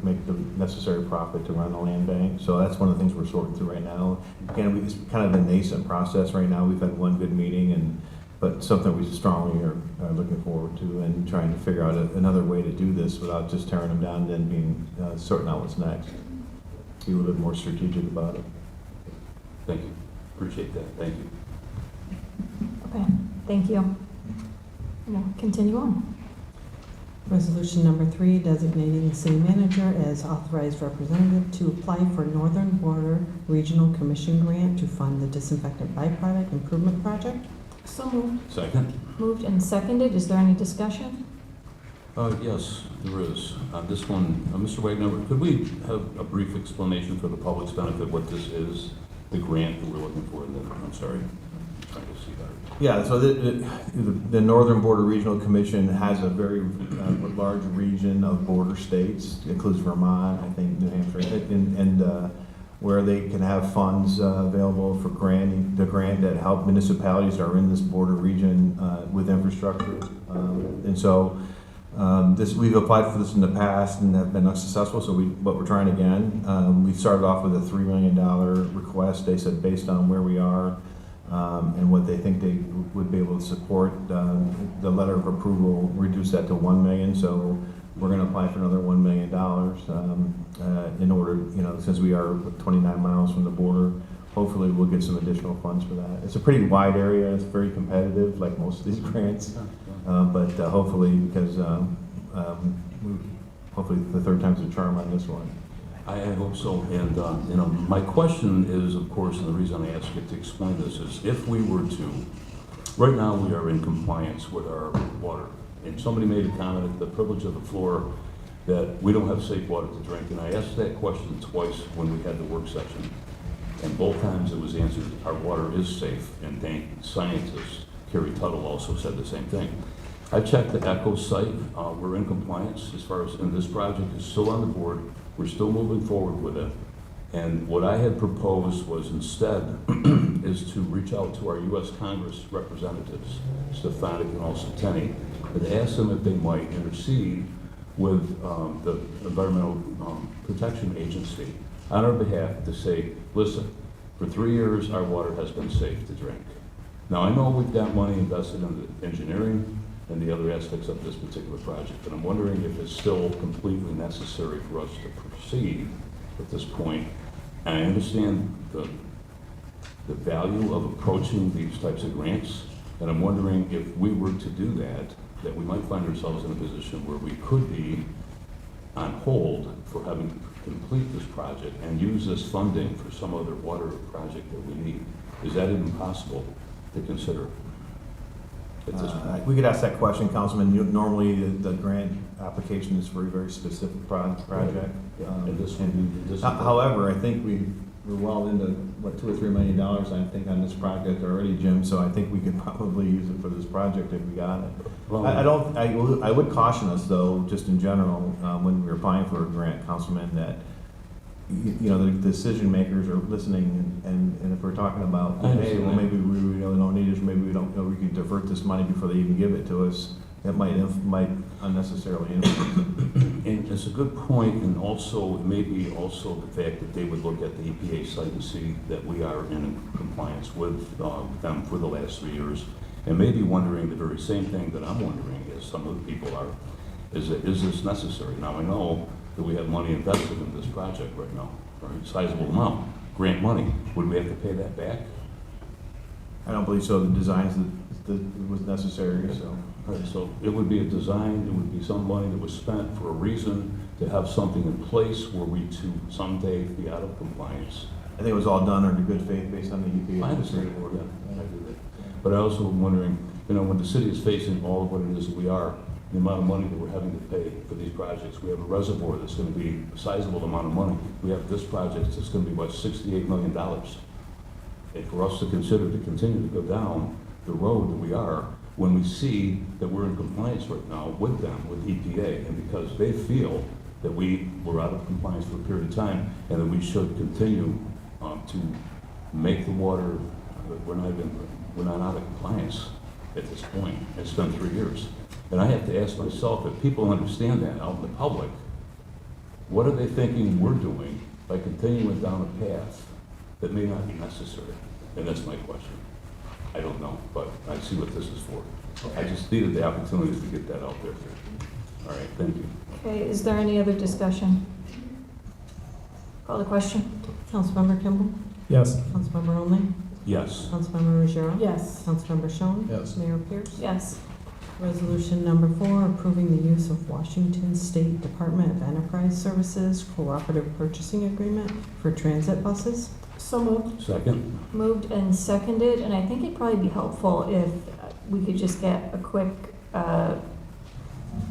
make the necessary profit to run the land bank. So that's one of the things we're sorting through right now. Again, it's kind of a nascent process right now. We've had one good meeting, but something we strongly are looking forward to, and trying to figure out another way to do this without just tearing them down and then being sorting out what's next. Be a little bit more strategic about it. Thank you. Appreciate that. Thank you. Okay, thank you. We'll continue on. Resolution number 3, designating the city manager as authorized representative to apply for Northern Border Regional Commission grant to fund the disinfectant byproduct improvement project. So moved. Second? Moved and seconded. Is there any discussion? Yes, there is. This one, Mr. Wagner, could we have a brief explanation for the public's benefit what this is, the grant that we're looking for? And then, I'm sorry, I'm trying to see better. Yeah, so the Northern Border Regional Commission has a very large region of border states. It includes Vermont, I think, New Hampshire, and where they can have funds available for the grant that help municipalities that are in this border region with infrastructure. And so we've applied for this in the past and have been unsuccessful, but we're trying again. We started off with a $3 million request. They said based on where we are and what they think they would be able to support, the letter of approval reduced that to $1 million. So we're going to apply for another $1 million in order, since we are 29 miles from the border, hopefully we'll get some additional funds for that. It's a pretty wide area. It's very competitive, like most of these grants. But hopefully, because hopefully the third time's a charm on this one. I hope so. And my question is, of course, and the reason I ask you to explain this is, if we were to, right now we are in compliance with our water. And somebody made a comment at the privilege of the floor that we don't have safe water to drink. And I asked that question twice when we had the work session. And both times it was answered, our water is safe. And thank scientists, Kerry Tuttle also said the same thing. I checked the ECHO site. We're in compliance as far as, and this project is still on the board. We're still moving forward with it. And what I had proposed was instead is to reach out to our U.S. Congress representatives, Stefanik and also Tenney, and ask them if they might intercede with the Environmental Protection Agency on our behalf to say, listen, for 3 years our water has been safe to drink. Now I know we've got money invested in the engineering and the other aspects of this particular project, but I'm wondering if it's still completely necessary for us to proceed at this point. And I understand the value of approaching these types of grants, and I'm wondering if we were to do that we might find ourselves in a position where we could be on hold for having to complete this project and use this funding for some other water project that we need. Is that even possible to consider? We could ask that question, Councilman. Normally, the grant application is for a very specific project. However, I think we're well into, what, $2 or $3 million, I think, on this project already, Jim, so I think we could probably use it for this project if we got it. Well, I would caution us, though, just in general, when we're applying for a grant, Councilman, that the decision makers are listening, and if we're talking about, hey, well, maybe we really don't need it, or maybe we don't know we can divert this money before they even give it to us, that might unnecessarily influence it. And it's a good point, and also, maybe also the fact that they would look at the EPA site and see that we are in compliance with them for the last 3 years, and maybe wondering the very same thing that I'm wondering, as some of the people are, is this necessary? Now, I know that we have money invested in this project right now, right, sizable amount, grant money. Would we have to pay that back? I don't believe so. The designs that was necessary, so. Right, so it would be a design, it would be some money that was spent for a reason to have something in place where we to someday be out of compliance. I think it was all done under good faith based on the EPA. I understand, yeah, I do that. But I also am wondering, you know, when the city is facing all of what it is that we are, the amount of money that we're having to pay for these projects, we have a reservoir that's gonna be a sizable amount of money. We have this project that's gonna be, what, $68 million. And for us to consider to continue to go down the road that we are, when we see that we're in compliance right now with them, with EPA, and because they feel that we were out of compliance for a period of time, and that we should continue to make the water, we're not out of compliance at this point. It's been 3 years. And I have to ask myself, if people understand that out in the public, what are they thinking we're doing by continuing down a path that may not be necessary? And that's my question. I don't know, but I see what this is for. I just needed the opportunity to get that out there. All right, thank you. Okay, is there any other discussion? Call the question. Councilmember Kimball? Yes. Councilmember Only? Yes. Councilmember Ruggiero? Yes. Councilmember Schoen? Yes. Mayor Pierce? Yes. Resolution number 4, approving the use of Washington State Department of Enterprise Services Cooperative Purchasing Agreement for transit buses. So moved. Second? Moved and seconded, and I think it'd probably be helpful if we could just get a quick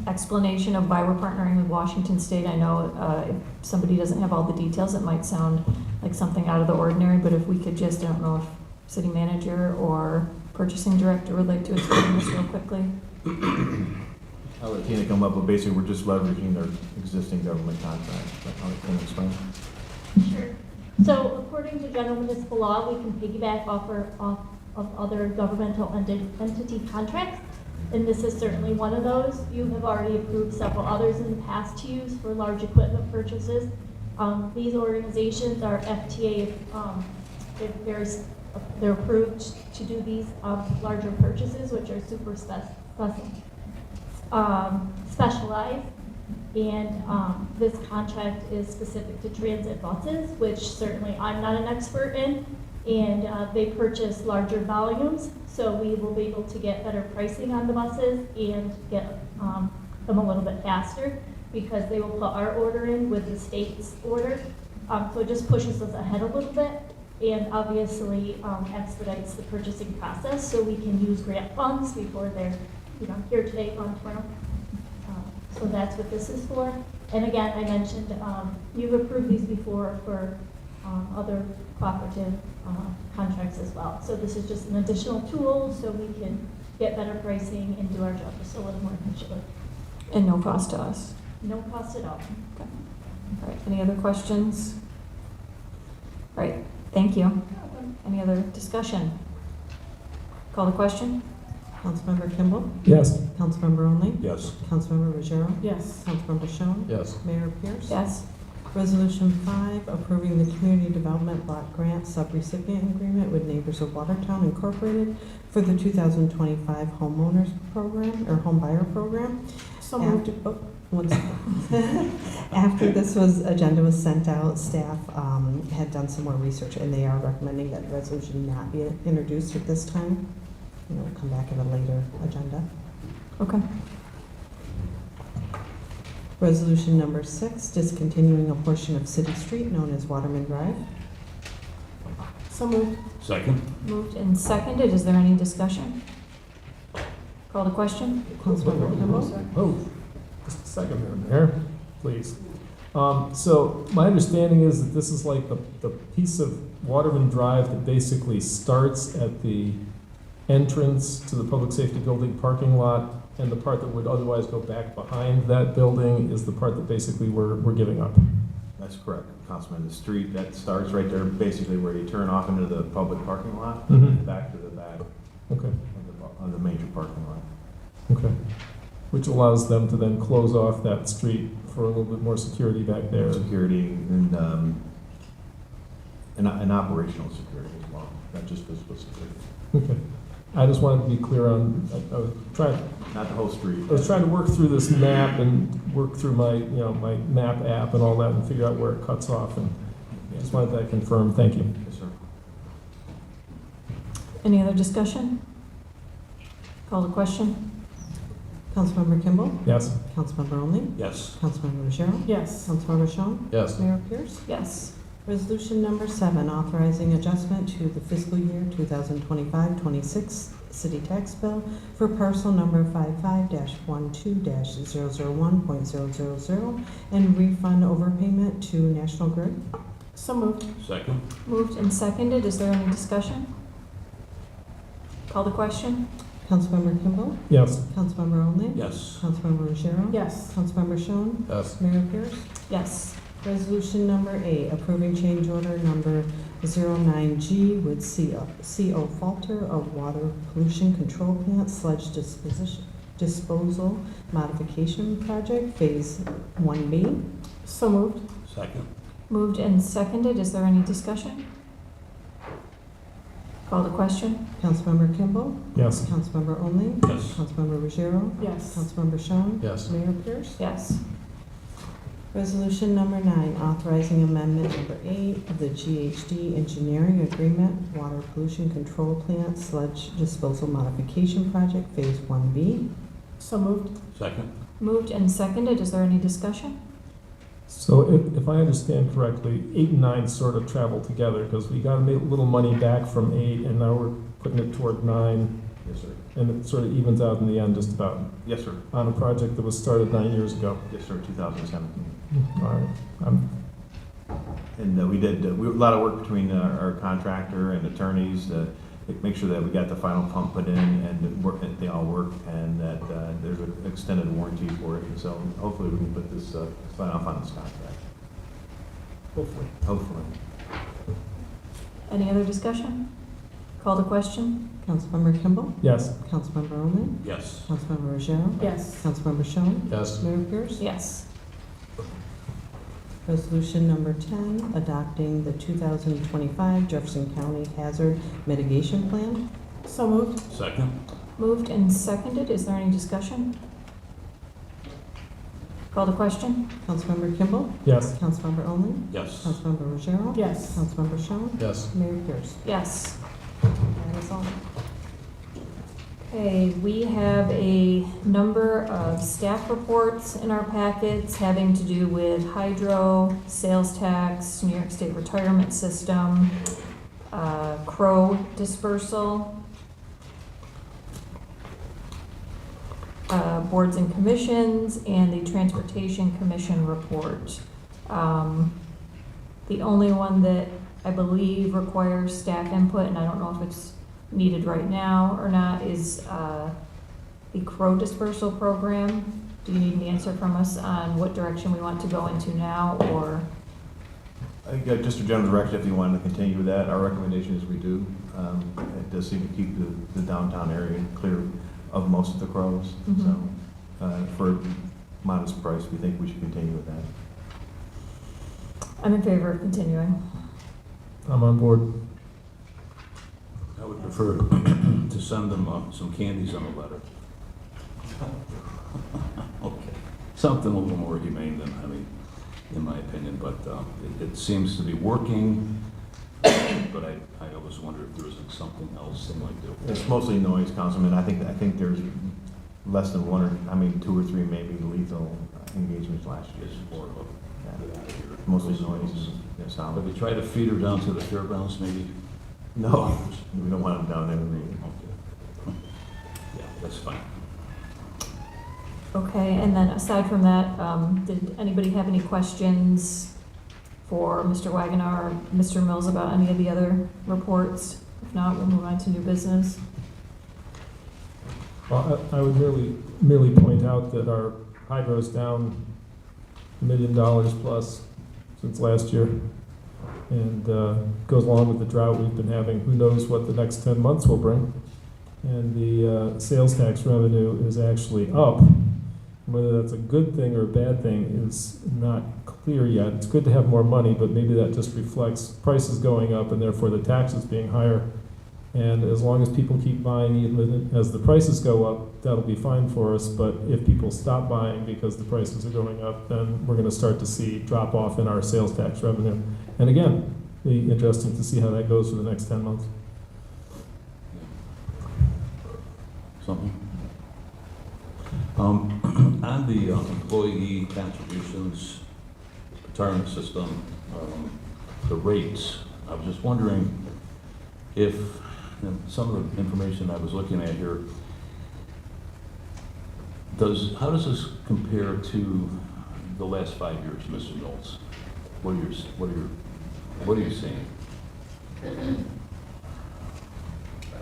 explanation of why we're partnering with Washington State. I know if somebody doesn't have all the details, it might sound like something out of the ordinary, but if we could just, I don't know if city manager or purchasing director would like to explain this real quickly. I'll let Tina come up, but basically we're just leveraging their existing government contracts. But I'll let Tina explain. Sure. So according to general municipal law, we can piggyback off of other governmental entity contracts, and this is certainly one of those. You have already approved several others in the past to use for large equipment purchases. These organizations are FTA, they're approved to do these larger purchases, which are super specialized. And this contract is specific to transit buses, which certainly I'm not an expert in. And they purchase larger volumes, so we will be able to get better pricing on the buses and get them a little bit faster, because they will put our order in with the state's order. So it just pushes us ahead a little bit, and obviously expedites the purchasing process, so we can use grant funds before they're here today, gone tomorrow. So that's what this is for. And again, I mentioned you've approved these before for other cooperative contracts as well. So this is just an additional tool so we can get better pricing and do our job just a little more efficiently. And no cost to us. No cost at all. Okay. All right, any other questions? All right, thank you. Any other discussion? Call the question? Councilmember Kimball? Yes. Councilmember Only? Yes. Councilmember Ruggiero? Yes. Councilmember Schoen? Yes. Mayor Pierce? Yes. Resolution 5, approving the Community Development Block Grant Subrecipient Agreement with Neighbors of Watertown Incorporated for the 2025 Homeowners Program, or Home Buyer Program. So moved. After this agenda was sent out, staff had done some more research, and they are recommending that the resolution not be introduced at this time. And it will come back at a later agenda. Okay. Resolution number 6, discontinuing a portion of City Street known as Waterman Drive. So moved. Second? Moved and seconded. Is there any discussion? Call the question? Councilmember Kimball? Oh, just a second there, Mayor, please. So my understanding is that this is like the piece of Waterman Drive that basically starts at the entrance to the Public Safety Building parking lot, and the part that would otherwise go back behind that building is the part that basically we're giving up. That's correct, Councilman. The street that starts right there, basically where you turn off into the public parking lot, Mhm. and back to the back Okay, of the major parking lot. okay. which allows them to then close off that street for a little bit more security back there. Security and operational security as well, not just physical security. Okay. I just wanted to be clear on, I was trying, Not the whole street. I was trying to work through this map and work through my, my map app and all that and figure out where it cuts off, and just wanted that confirmed. Thank you. Yes, sir. Any other discussion? Call the question? Councilmember Kimball? Yes. Councilmember Only? Yes. Councilmember Ruggiero? Yes. Councilmember Shum? Yes. Mayor Pierce? Yes. Resolution number 7, authorizing adjustment to the fiscal year 2025-26 city tax bill for parcel number 55-12-001.000 and refund overpayment to National Grid. So moved. Second? Moved and seconded. Is there any discussion? Call the question? Councilmember Kimball? Yes. Councilmember Only? Yes. Councilmember Ruggiero? Yes. Councilmember Shum? Yes. Mayor Pierce? Yes. Resolution number 8, approving change order number 09G with CO Falter of Water Pollution Control Plant Sludge Disposal Modification Project, Phase 1B. So moved. Second? Moved and seconded. Is there any discussion? Call the question? Councilmember Kimball? Yes. Councilmember Only? Yes. Councilmember Ruggiero? Yes. Councilmember Shum? Yes. Mayor Pierce? Yes. Resolution number 9, authorizing amendment number 8 of the GHD Engineering Agreement, Water Pollution Control Plant Sludge Disposal Modification Project, Phase 1B. So moved. Second? Moved and seconded. Is there any discussion? So if I understand correctly, 8 and 9 sort of travel together, because we got a little money back from 8, and now we're putting it toward 9, Yes, sir. and it sort of evens out in the end just about, Yes, sir. on a project that was started 9 years ago. Yes, sir, 2017. All right. And we did a lot of work between our contractor and attorneys to make sure that we got the final pump put in and they all work, and that there's an extended warranty for it. And so hopefully we can put this, sign off on this contract. Hopefully. Hopefully. Any other discussion? Call the question? Councilmember Kimball? Yes. Councilmember Only? Yes. Councilmember Ruggiero? Yes. Councilmember Shum? Yes. Mayor Pierce? Yes. Resolution number 10, adopting the 2025 Jefferson County Hazard Mitigation Plan. So moved. Second? Moved and seconded. Is there any discussion? Call the question? Councilmember Kimball? Yes. Councilmember Only? Yes. Councilmember Ruggiero? Yes. Councilmember Shum? Yes. Mayor Pierce? Yes. That is all. Okay, we have a number of staff reports in our packets having to do with hydro, sales tax, New York State retirement system, crow dispersal, boards and commissions, and the Transportation Commission report. The only one that I believe requires staff input, and I don't know if it's needed right now or not, is the crow dispersal program. Do you need an answer from us on what direction we want to go into now, or? I think just a general direction if you wanted to continue with that. Our recommendation is we do. It does seem to keep the downtown area clear of most of the crows. Mhm. So for a modest price, we think we should continue with that. I'm in favor of continuing. I'm on board. I would prefer to send them some candies on a letter. Okay. Something a little more humane than, in my opinion, but it seems to be working. But I always wonder if there isn't something else they might do. It's mostly noise, Councilman. I think there's less than 2 or 3 maybe lethal engagements last year. Mostly noise and sound. Have you tried to feed her down to the fairgrounds, maybe? No, we don't want them down there. Okay. Yeah, that's fine. Okay, and then aside from that, did anybody have any questions for Mr. Wagoner or Mr. Mills about any of the other reports? If not, we'll move on to new business. Well, I would merely point out that our hydro's down $1 million plus since last year, and goes along with the drought we've been having. Who knows what the next 10 months will bring? And the sales tax revenue is actually up Whether that's a good thing or a bad thing is not clear yet. It's good to have more money, but maybe that just reflects prices going up and therefore the taxes being higher. And as long as people keep buying, even as the prices go up, that'll be fine for us. But if people stop buying because the prices are going up, then we're going to start to see drop off in our sales tax revenue. And again, it'll be interesting to see how that goes for the next 10 months. Something? On the employee contributions, retirement system, the rates, I was just wondering if some of the information I was looking at here, how does this compare to the last 5 years, Mr. Knowles? What are you seeing? I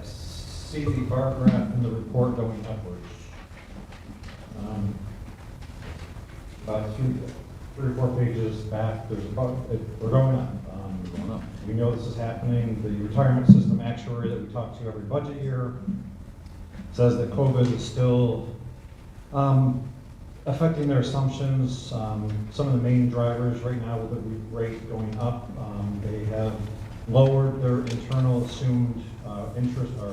see the bar graph in the report going upwards. About 3 or 4 pages back, we're going up. We know this is happening. The retirement system actuary that we talk to every budget year says that COVID is still affecting their assumptions. Some of the main drivers right now with the rate going up, they have lowered their internal assumed interest or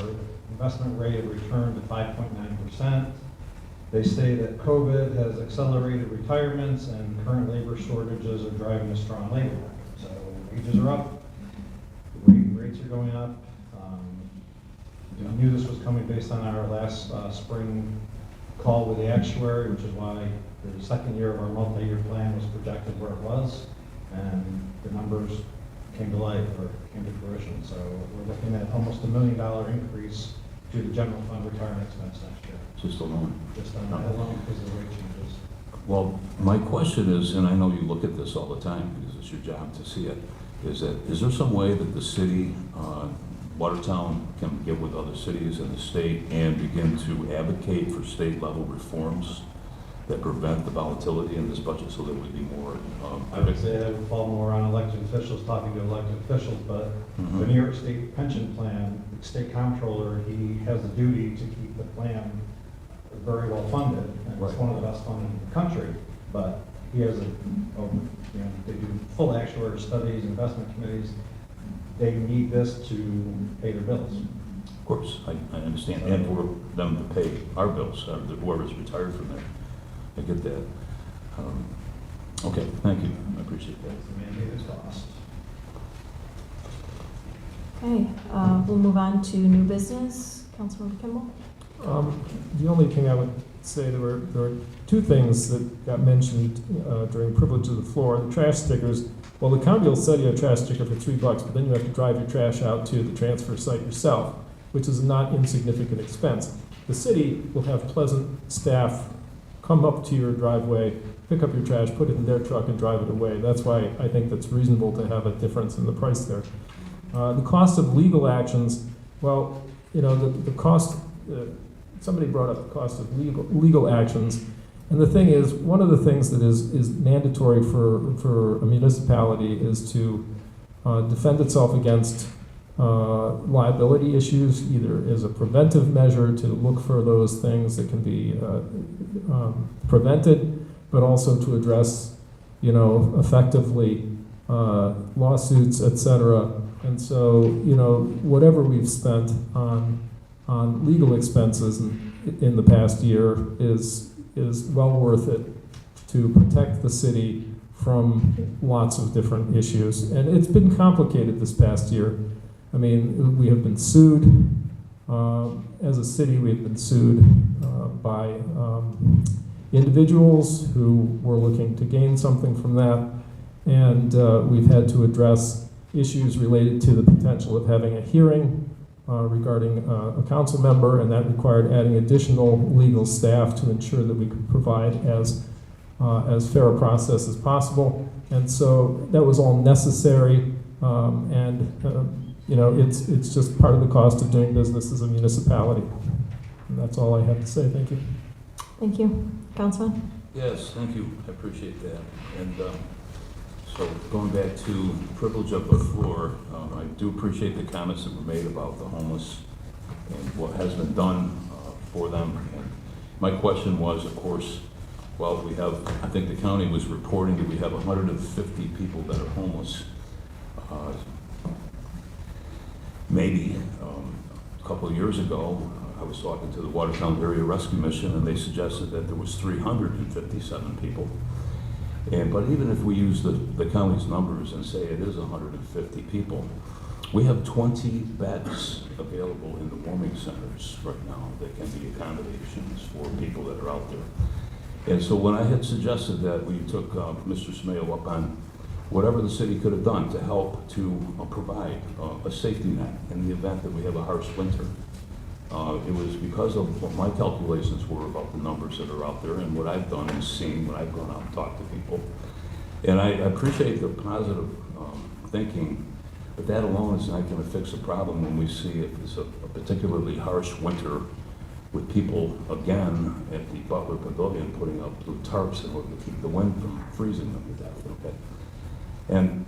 investment rate of return to 5.9%. They say that COVID has accelerated retirements and current labor shortages are driving a strong labor market. So wages are up, rates are going up. I knew this was coming based on our last spring call with the actuary, which is why the second year of our multi-year plan was projected where it was, and the numbers came to life or came to fruition. So we're looking at almost $1 million increase to the general fund retirement expense next year. Just alone? Just on that alone because of the rate changes. Well, my question is, and I know you look at this all the time because it's your job to see it, is there some way that the city, Watertown, can get with other cities in the state and begin to advocate for state level reforms that prevent the volatility in this budget so that it would be more I would say that would fall more on elected officials talking to elected officials, but the New York State pension plan, the state comptroller, he has the duty to keep the plan very well funded, and it's one of the best funded in the country, but he has they do full actuarial studies, investment committees. They need this to pay their bills. Of course, I understand, and for them to pay our bills, whoever's retired from there. I get that. Okay, thank you. I appreciate that. It's the mandated cost. Okay, we'll move on to new business. Councilmember Kimball? The only thing I would say, there were 2 things that got mentioned during privilege of the floor. The trash stickers. Well, the county will sell you a trash sticker for $3, but then you have to drive your trash out to the transfer site yourself, which is a not insignificant expense. The city will have pleasant staff come up to your driveway, pick up your trash, put it in their truck, and drive it away. That's why I think that's reasonable to have a difference in the price there. The cost of legal actions, well, the cost, somebody brought up the cost of legal actions. And the thing is, one of the things that is mandatory for a municipality is to defend itself against liability issues, either as a preventive measure to look for those things that can be prevented, but also to address, effectively lawsuits, etc. And so, whatever we've spent on legal expenses in the past year is well worth it to protect the city from lots of different issues. And it's been complicated this past year. I mean, we have been sued. As a city, we have been sued by individuals who were looking to gain something from that. And we've had to address issues related to the potential of having a hearing regarding a council member, and that required adding additional legal staff to ensure that we could provide as fair a process as possible. And so that was all necessary, it's just part of the cost of doing business as a municipality. And that's all I have to say. Thank you. Thank you. Councilman? Yes, thank you. I appreciate that. And so going back to privilege of the floor, I do appreciate the comments that were made about the homeless and what has been done for them. And my question was, of course, Well, we have, I think the county was reporting that we have 150 people that are homeless. Maybe a couple of years ago, I was talking to the Watertown Area Rescue Mission, and they suggested that there was 357 people. But even if we use the county's numbers and say it is 150 people, we have 20 beds available in the warming centers right now that can be accommodations for people that are out there. And so when I had suggested that, we took Mr. Smail up on whatever the city could have done to help to provide a safety net in the event that we have a harsh winter. It was because of what my calculations were about the numbers that are out there and what I've done and seen when I've gone out and talked to people. And I appreciate the positive thinking, but that alone is not going to fix the problem when we see if it's a particularly harsh winter with people, again, at the Butler Pavilion putting up blue tarps in order to keep the wind from freezing them to death, okay? And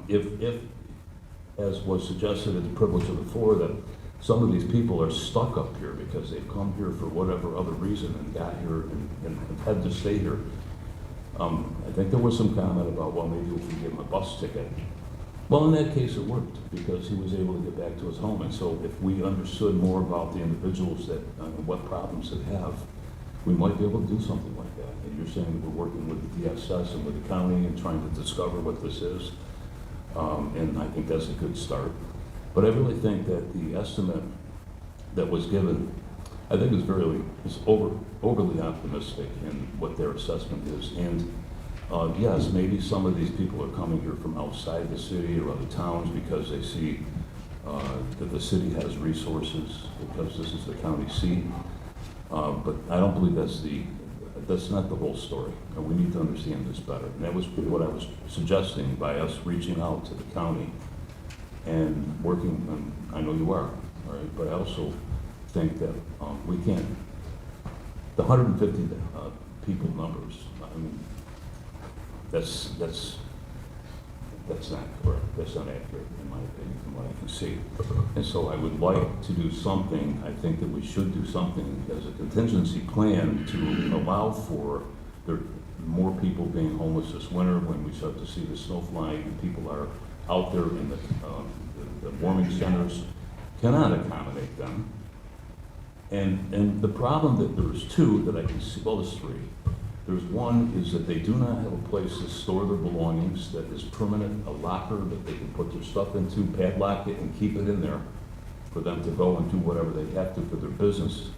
if, as was suggested at the privilege of the floor, that some of these people are stuck up here because they've come here for whatever other reason and got here and had to stay here. I think there was some comment about, well, maybe if we give him a bus ticket. Well, in that case, it worked because he was able to get back to his home. And so if we understood more about the individuals that, what problems they have, we might be able to do something like that. And you're saying that we're working with the DSS and with the county and trying to discover what this is. And I think that's a good start. But I really think that the estimate that was given, I think is overly optimistic in what their assessment is. And yes, maybe some of these people are coming here from outside the city or other towns because they see that the city has resources because this is the county seat. But I don't believe that's not the whole story. And we need to understand this better. And that was what I was suggesting by us reaching out to the county and working, and I know you are, all right, but I also think that we can't, the 150 people numbers, I mean, that's not correct, that's not accurate in my opinion from what I can see. And so I would like to do something, I think that we should do something as a contingency plan to allow for more people being homeless this winter when we start to see the snow flying and people are out there in the warming centers, cannot accommodate them. And the problem that there's two that I can see, well, there's three. There's one is that they do not have a place to store their belongings that is permanent, a locker that they can put their stuff into, padlock it and keep it in there for them to go and do whatever they have to for their business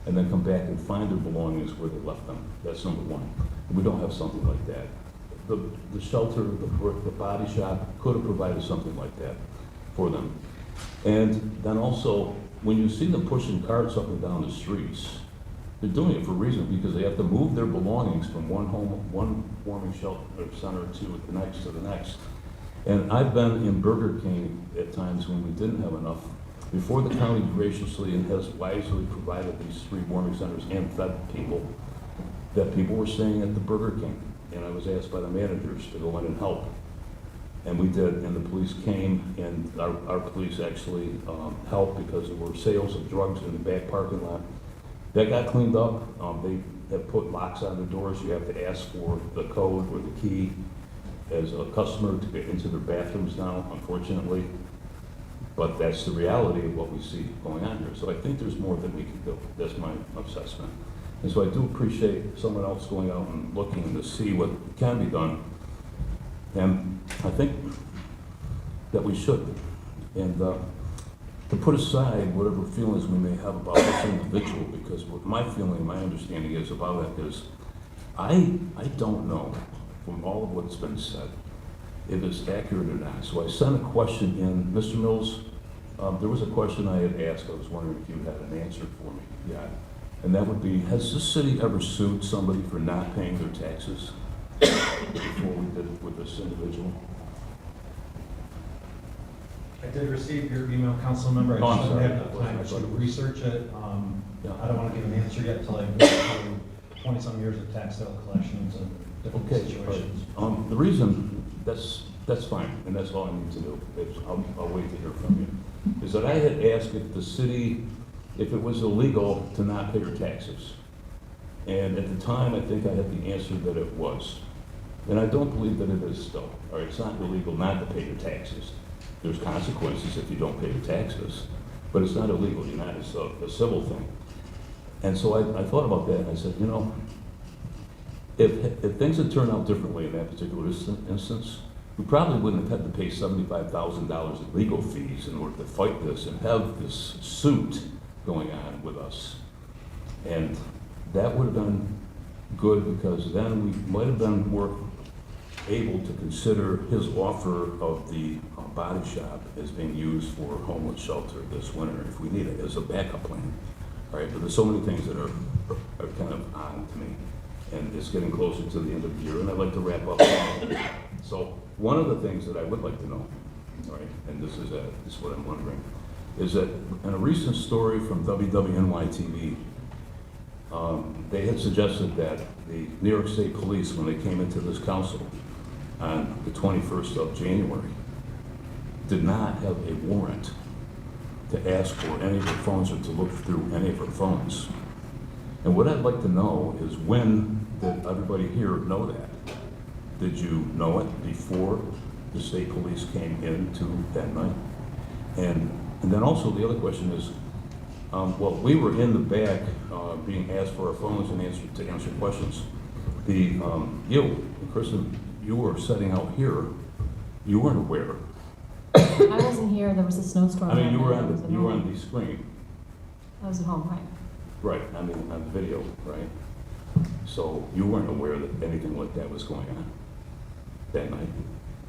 and then come back and find their belongings where they left them. That's number one. And we don't have something like that. The shelter, the body shop could have provided something like that for them. And then also, when you see them pushing carts up and down the streets, they're doing it for a reason because they have to move their belongings from one warming shelter center to the next. And I've been in Burger King at times when we didn't have enough. Before the county graciously and has wisely provided these 3 warming centers and fed people, that people were staying at the Burger King. And I was asked by the managers to go in and help. And we did, and the police came, and our police actually helped because there were sales of drugs in the back parking lot. That got cleaned up. They have put locks on the doors. You have to ask for the code or the key as a customer to get into their bathrooms now, unfortunately. But that's the reality of what we see going on here. So I think there's more that we can do. That's my assessment. And so I do appreciate someone else going out and looking to see what can be done. And I think that we should. And to put aside whatever feelings we may have about this individual, because what my feeling, my understanding is about it is, I don't know from all of what's been said if it's accurate or not. So I sent a question in. Mr. Mills, there was a question I had asked. I was wondering if you had an answer for me. Yeah. And that would be, has this city ever sued somebody for not paying their taxes before we did with this individual? I did receive your email, council member. I just haven't had time to research it. I don't want to give an answer yet until I've been through 20-some years of tax sale collections and different situations. The reason, that's fine, and that's all I need to do. I'll wait to hear from you. Is that I had asked if the city, if it was illegal to not pay your taxes. And at the time, I think I had the answer that it was. And I don't believe that it is still. All right, it's not illegal not to pay your taxes. There's consequences if you don't pay your taxes, but it's not illegal, you're not, it's a civil thing. And so I thought about that, and I said, you know, if things had turned out differently in that particular instance, we probably wouldn't have had to pay $75,000 in legal fees in order to fight this and have this suit going on with us. And that would have been good, because then we might have been more able to consider his offer of the body shop as being used for homeless shelter this winter if we need it as a backup plan. All right, but there's so many things that are kind of on to me, and it's getting closer to the end of the year, and I'd like to wrap up. So one of the things that I would like to know, all right, and this is what I'm wondering, is that in a recent story from WWNY-TV, they had suggested that the New York State Police, when they came into this council on the 21st of January, did not have a warrant to ask for any of her phones or to look through any of her phones. And what I'd like to know is, when did everybody here know that? Did you know it before the state police came into that night? And then also the other question is, well, we were in the back being asked for our phones and to answer questions. You, Kristen, you were sitting out here, you weren't aware. I wasn't here, there was a snowstorm. I mean, you were that night. on you were on the screen. I was at home, right? Right, I mean, on the video, right? So you weren't aware that anything like that was going on that night?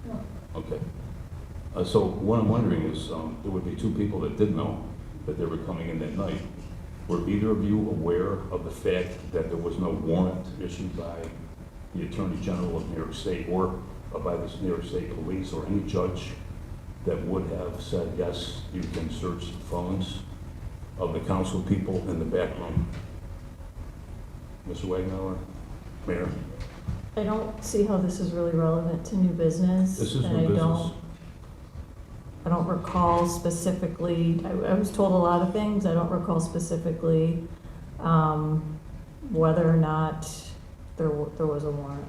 No. Okay. So what I'm wondering is, there would be two people that did know that they were coming in that night. Were either of you aware of the fact that there was no warrant issued by the Attorney General of New York State or by the New York State Police or any judge that would have said, yes, you can search the phones of the council people in the back room? Mr. Wagnauer, Mayor? I don't see how this is really relevant to new business. This is and new business. I don't recall specifically, I was told a lot of things, I don't recall specifically whether or not there was a warrant.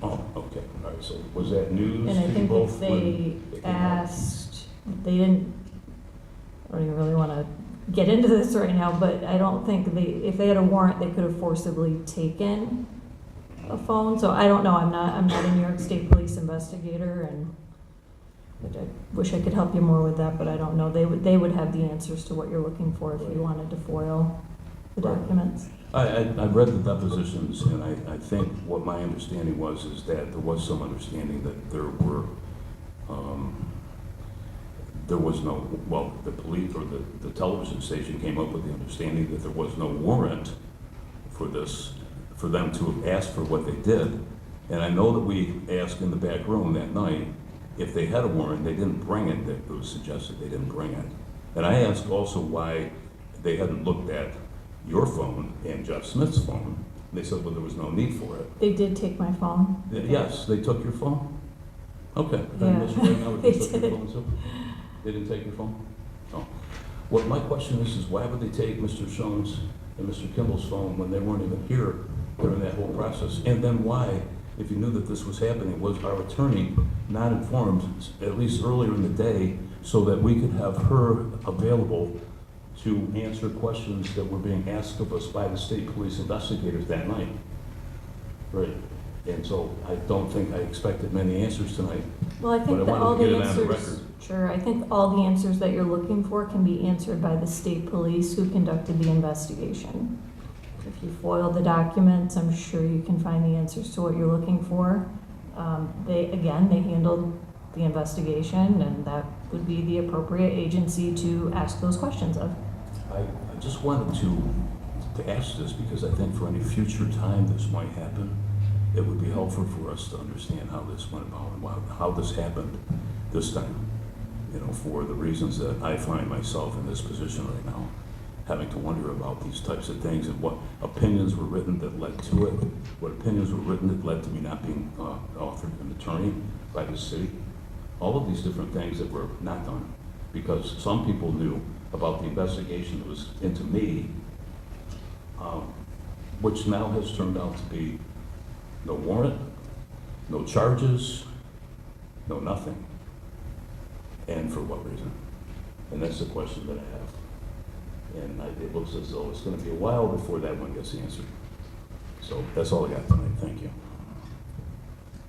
Oh, okay, all right, so was that news And I to you think both if they when came out? asked, they didn't, I don't even really want to get into this right now, but I don't think if they had a warrant, they could have forcibly taken a phone. So I don't know, I'm not a New York State Police investigator, and I wish I could help you more with that, but I don't know. They would have the answers to what you're looking for if you wanted to foil the documents. I read the depositions, and I think what my understanding was is that there was some understanding that there was no, well, the police or the television station came up with the understanding that there was no warrant for this, for them to have asked for what they did. And I know that we asked in the back room that night if they had a warrant. They didn't bring it. It was suggested they didn't bring it. And I asked also why they hadn't looked at your phone and Jeff Smith's phone. They said, well, there was no need for it. They did take my phone. Yes, they took your phone? Okay. Yeah, They they took your did. phone too? They didn't take your phone? No. What my question is why would they take Mr. Schoen's and Mr. Kimball's phone when they weren't even here during that whole process? And then why, if you knew that this was happening, was our attorney not informed, at least earlier in the day, so that we could have her available to answer questions that were being asked of us by the state police investigators that night? Right. And so I don't think I expected many answers tonight. Well, I think But I that wanted all to get the it on the answers, record. sure, I think all the answers that you're looking for can be answered by the state police who conducted the investigation. If you foil the documents, I'm sure you can find the answers to what you're looking for. They handled the investigation, and that would be the appropriate agency to ask those questions of. I just wanted to ask this because I think for any future time this might happen, it would be helpful for us to understand how this went about and how this happened this time. You know, for the reasons that I find myself in this position right now, having to wonder about these types of things and what opinions were written that led to it, what opinions were written that led to me not being offered an attorney by the city. All of these different things that were not done because some people knew about the investigation that was into me which now has turned out to be no warrant, no charges, no nothing. And for what reason? And that's the question that I have. And it looks as though it's gonna be a while before that one gets answered. So that's all I got tonight, thank you.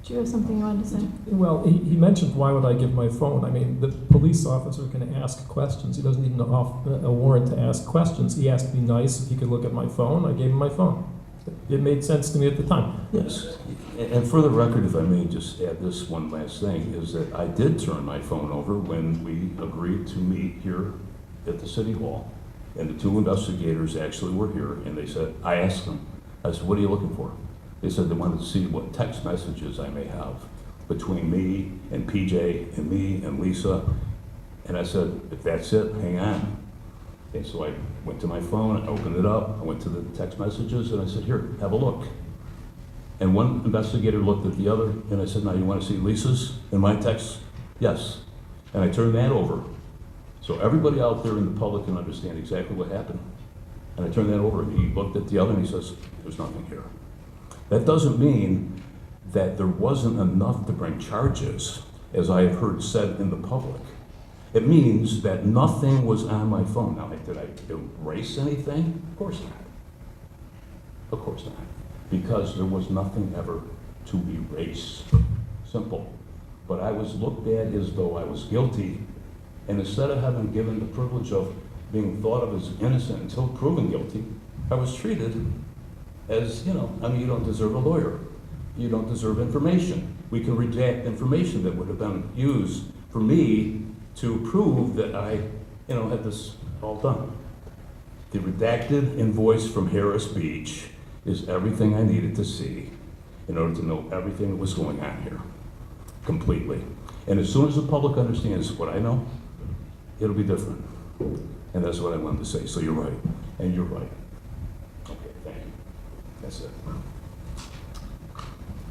Do you have something you wanted to say? Well, he mentioned, why would I give my phone? I mean, the police officer can ask questions. He doesn't need a warrant to ask questions. He asked me nice if he could look at my phone. I gave him my phone. It made sense to me at the time. Yes, and for the record, if I may just add this one last thing, is that I did turn my phone over when we agreed to meet here at the City Hall. And the two investigators actually were here, and they said, I asked them, I said, what are you looking for? They said they wanted to see what text messages I may have between me and PJ and me and Lisa. And I said, if that's it, hang on. And so I went to my phone, I opened it up, I went to the text messages, and I said, here, have a look. And one investigator looked at the other, and I said, now you want to see Lisa's and my texts? Yes. And I turned that over. So everybody out there in the public can understand exactly what happened. And I turned that over, and he looked at the other, and he says, there's nothing here. That doesn't mean that there wasn't enough to bring charges, as I have heard said in the public. It means that nothing was on my phone. Now, did I erase anything? Of course not. Of course not. Because there was nothing ever to erase. Simple. But I was looked at as though I was guilty, and instead of having given the privilege of being thought of as innocent until proven guilty, I was treated as, you know, I mean, you don't deserve a lawyer. You don't deserve information. We can redact information that would have been used for me to prove that I, you know, had this all done. The redacted invoice from Harris Beach is everything I needed to see in order to know everything that was going on here, completely. And as soon as the public understands what I know, it'll be different. And that's what I wanted to say. So you're right, and you're right. Okay, thank you. That's it.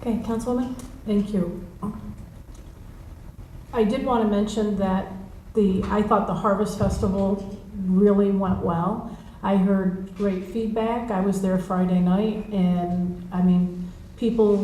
Okay, Councilwoman? Thank you. I did want to mention that I thought the Harvest Festival really went well. I heard great feedback. I was there Friday night, and I mean, people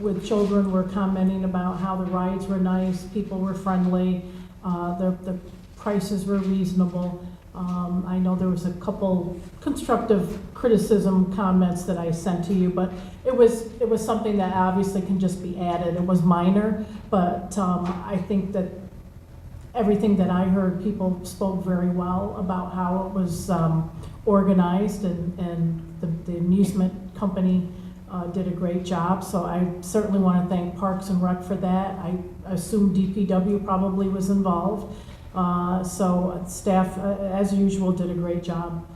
with children were commenting about how the rides were nice, people were friendly, the prices were reasonable. I know there was a couple constructive criticism comments that I sent to you, but it was something that obviously can just be added. It was minor, but I think that everything that I heard, people spoke very well about how it was organized, and the amusement company did a great job. So I certainly want to thank Parks and Rec for that. I assume DPW probably was involved. So staff, as usual, did a great job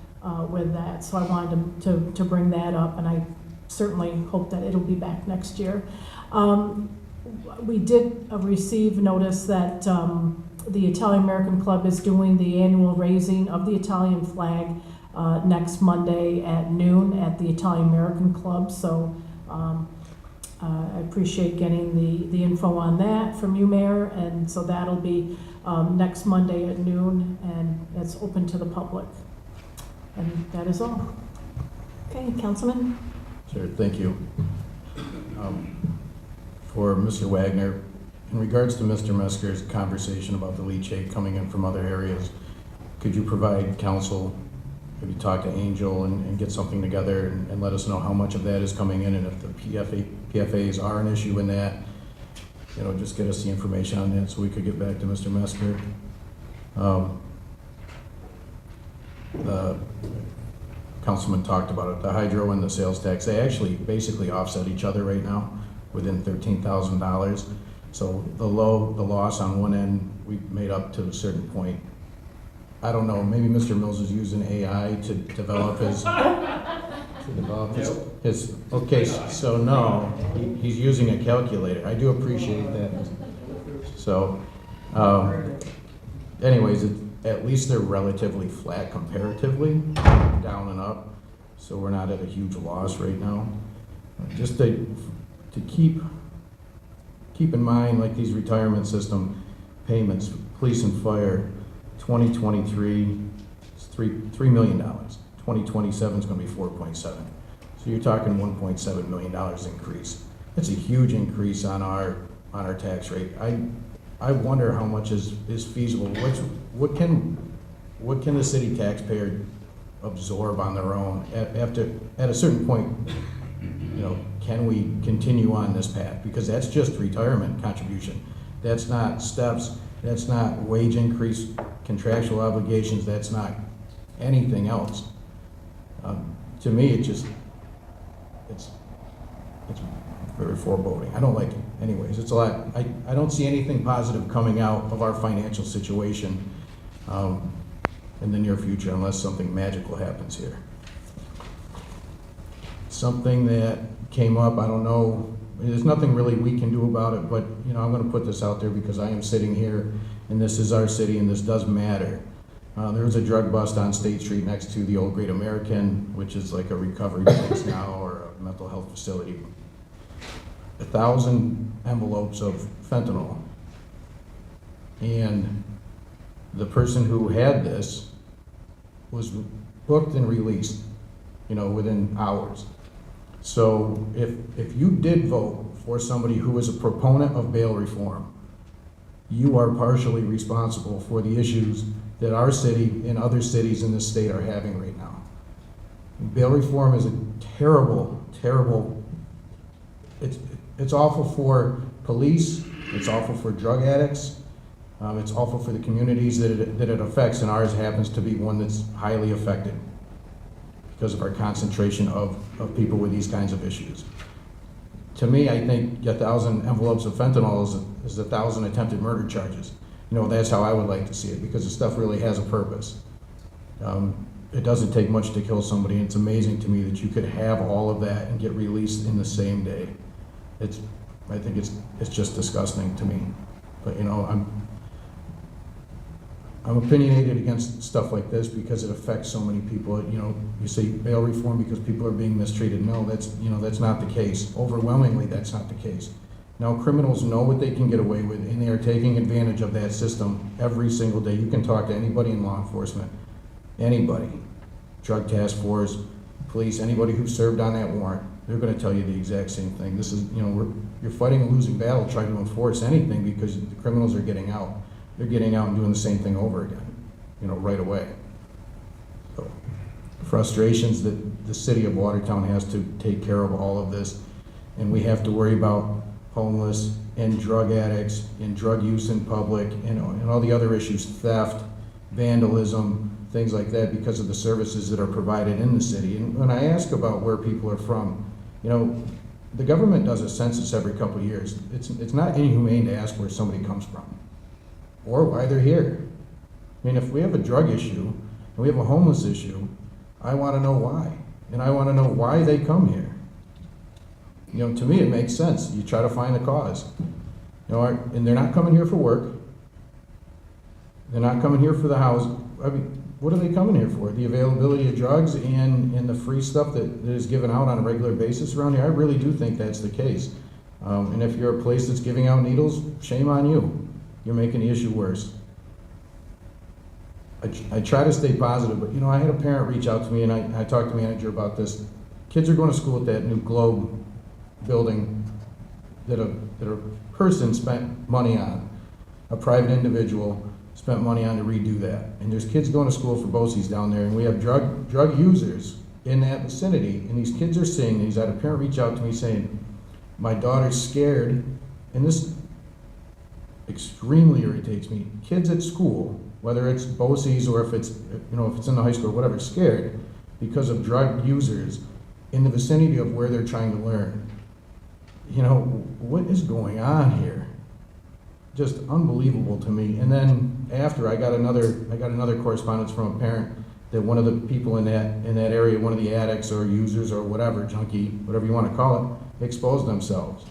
with that. So I wanted to bring that up, and I certainly hope that it'll be back next year. We did receive notice that the Italian American Club is doing the annual raising of the Italian flag next Monday at noon at the Italian American Club. So I appreciate getting the info on that from you, Mayor. And so that'll be next Monday at noon, and it's open to the public. And that is all. Okay, Councilman? Sure, thank you. For Mr. Wagner, in regards to Mr. Mesker's conversation about the leachate coming in from other areas, could you provide counsel, maybe talk to Angel and get something together and let us know how much of that is coming in, and if the PFAs are an issue in that, you know, just get us the information on that so we could get back to Mr. Mesker. The councilman talked about it, the hydro and the sales tax, they actually basically offset each other right now within $13,000. So the loss on one end, we made up to a certain point. I don't know, maybe Mr. Mills is using AI to develop his, okay, so no, he's using a calculator. I do appreciate that. So, anyways, at least they're relatively flat comparatively, down and up. So we're not at a huge loss right now. Just to keep in mind, like these retirement system payments, police and fire, 2023 is $3 million. 2027 is going to be 4.7. So you're talking $1.7 million increase. That's a huge increase on our tax rate. I wonder how much is feasible. What can the city taxpayer absorb on their own at a certain point? You know, can we continue on this path? Because that's just retirement contribution. That's not steps. That's not wage increase, contractual obligations. That's not anything else. To me, it's very foreboding. I don't like it. Anyways, it's a lot. I don't see anything positive coming out of our financial situation in the near future unless something magical happens here. Something that came up, I don't know, there's nothing really we can do about it, but you know, I'm going to put this out there because I am sitting here and this is our city and this does matter. There was a drug bust on State Street next to the old Great American, which is like a recovery place now or a mental health facility. 1,000 envelopes of fentanyl. And the person who had this was booked and released, you know, within hours. So if you did vote for somebody who is a proponent of bail reform, you are partially responsible for the issues that our city and other cities in this state are having right now. Bail reform is a terrible, terrible, it's awful for police, it's awful for drug addicts, it's awful for the communities that it affects, and ours happens to be one that's highly affected because of our concentration of people with these kinds of issues. To me, I think 1,000 envelopes of fentanyl is 1,000 attempted murder charges. You know, that's how I would like to see it, because the stuff really has a purpose. It doesn't take much to kill somebody, and it's amazing to me that you could have all of that and get released in the same day. I think it's just disgusting to me. But you know, I'm opinionated against stuff like this because it affects so many people. You know, you say bail reform because people are being mistreated. No, that's not the case. Overwhelmingly, that's not the case. Now, criminals know what they can get away with, and they are taking advantage of that system every single day. You can talk to anybody in law enforcement, anybody, drug task force, police, anybody who served on that warrant. They're going to tell you the exact same thing. This is, you know, you're fighting a losing battle trying to enforce anything because the criminals are getting out. They're getting out and doing the same thing over again, you know, right away. So, frustrations that the city of Watertown has to take care of all of this, and we have to worry about homeless and drug addicts and drug use in public, you know, and all the other issues, theft, vandalism, things like that, because of the services that are provided in the city. And when I ask about where people are from, you know, the government does a census every couple of years. It's not inhumane to ask where somebody comes from or why they're here. I mean, if we have a drug issue and we have a homeless issue, I want to know why. And I want to know why they come here. You know, to me, it makes sense. You try to find the cause. You know, and they're not coming here for work. They're not coming here for the house. I mean, what are they coming here for? The availability of drugs and the free stuff that is given out on a regular basis around here? I really do think that's the case. And if you're a place that's giving out needles, shame on you. You're making the issue worse. I try to stay positive, but you know, I had a parent reach out to me and I talked to the manager about this. Kids are going to school at that new Globe building that a person spent money on, a private individual spent money on to redo that. And there's kids going to school for BOCES down there, and we have drug users in that vicinity, and these kids are seeing these. I had a parent reach out to me saying, my daughter's scared, and this extremely irritates me. Kids at school, whether it's BOCES or if it's, you know, if it's in the high school or whatever, scared because of drug users in the vicinity of where they're trying to learn. You know, what is going on here? Just unbelievable to me. And then after, I got another correspondence from a parent that one of the people in that area, one of the addicts or users or whatever, junkie, whatever you want to call it, exposed themselves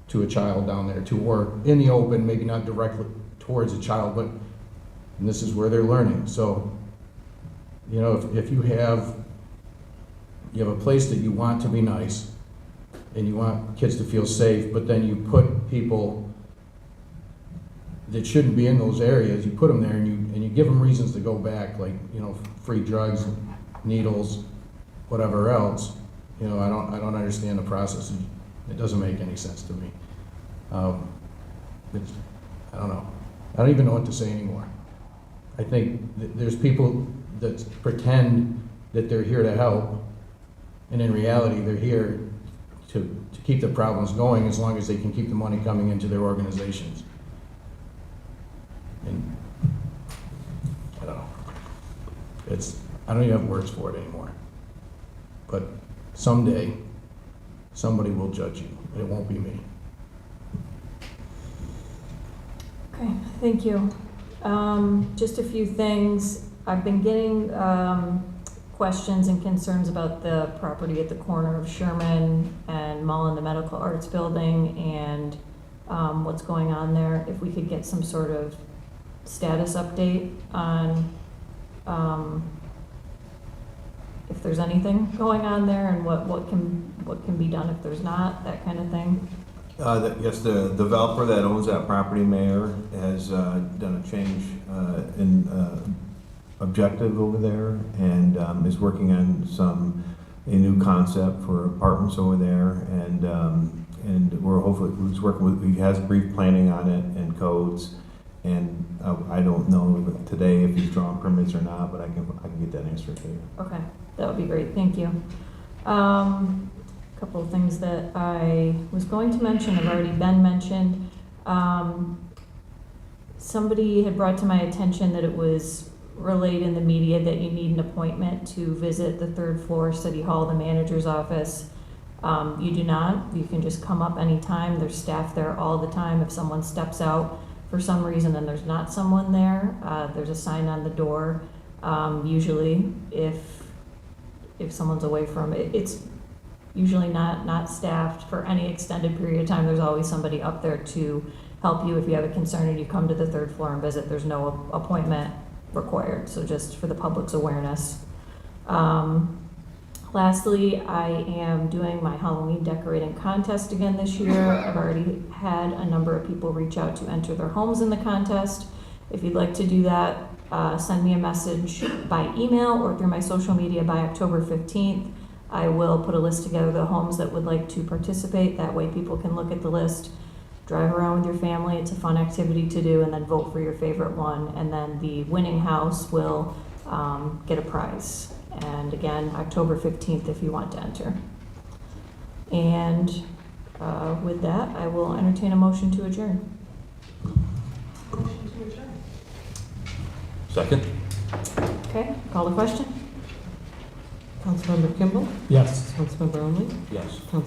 to a child down there, to work in the open, maybe not directly towards a child, but and this is where they're learning. So, you know, if you have a place that you want to be nice and you want kids to feel safe, but then you put people that shouldn't be in those areas, you put them there and you give them reasons to go back, like, you know, free drugs, needles, whatever else, You know, I don't understand the process. It doesn't make any sense to me. It's, I don't know. I don't even know what to say anymore. I think there's people that pretend that they're here to help, and in reality, they're here to keep the problems going as long as they can keep the money coming into their organizations. And I don't know. I don't even have words for it anymore. But someday, somebody will judge you, and it won't be me. Okay, thank you. Just a few things. I've been getting questions and concerns about the property at the corner of Sherman and Mullen, the Medical Arts Building, and what's going on there. If we could get some sort of status update on if there's anything going on there and what can be done if there's not, that kind of thing. Yes, the developer that owns that property, Mayor, has done a change in objective over there and is working on a new concept for apartments over there, and we're hopefully, he has brief planning on it and codes, and I don't know today if he's drawing permits or not, but I can get that answer to you. Okay, that would be great, thank you. Couple of things that I was going to mention have already been mentioned. Somebody had brought to my attention that it was relayed in the media that you need an appointment to visit the 3rd floor City Hall, the manager's office. You do not. You can just come up anytime. There's staff there all the time. If someone steps out for some reason and there's not someone there, there's a sign on the door. Usually, if someone's away from it, it's usually not staffed for any extended period of time. There's always somebody up there to help you if you have a concern and you come to the 3rd floor and visit. There's no appointment required, so just for the public's awareness. Lastly, I am doing my Halloween decorating contest again this year. I've already had a number of people reach out to enter their homes in the contest. If you'd like to do that, send me a message by email or through my social media by October 15th. I will put a list together of the homes that would like to participate. That way people can look at the list, drive around with your family. It's a fun activity to do, and then vote for your favorite one. And then the winning house will get a prize. And again, October 15th if you want to enter. And with that, I will entertain a motion to adjourn. Motion to adjourn. Second? Okay, call the question. Councilmember Kimball? Yes. Councilmember Only? Yes. Councilmember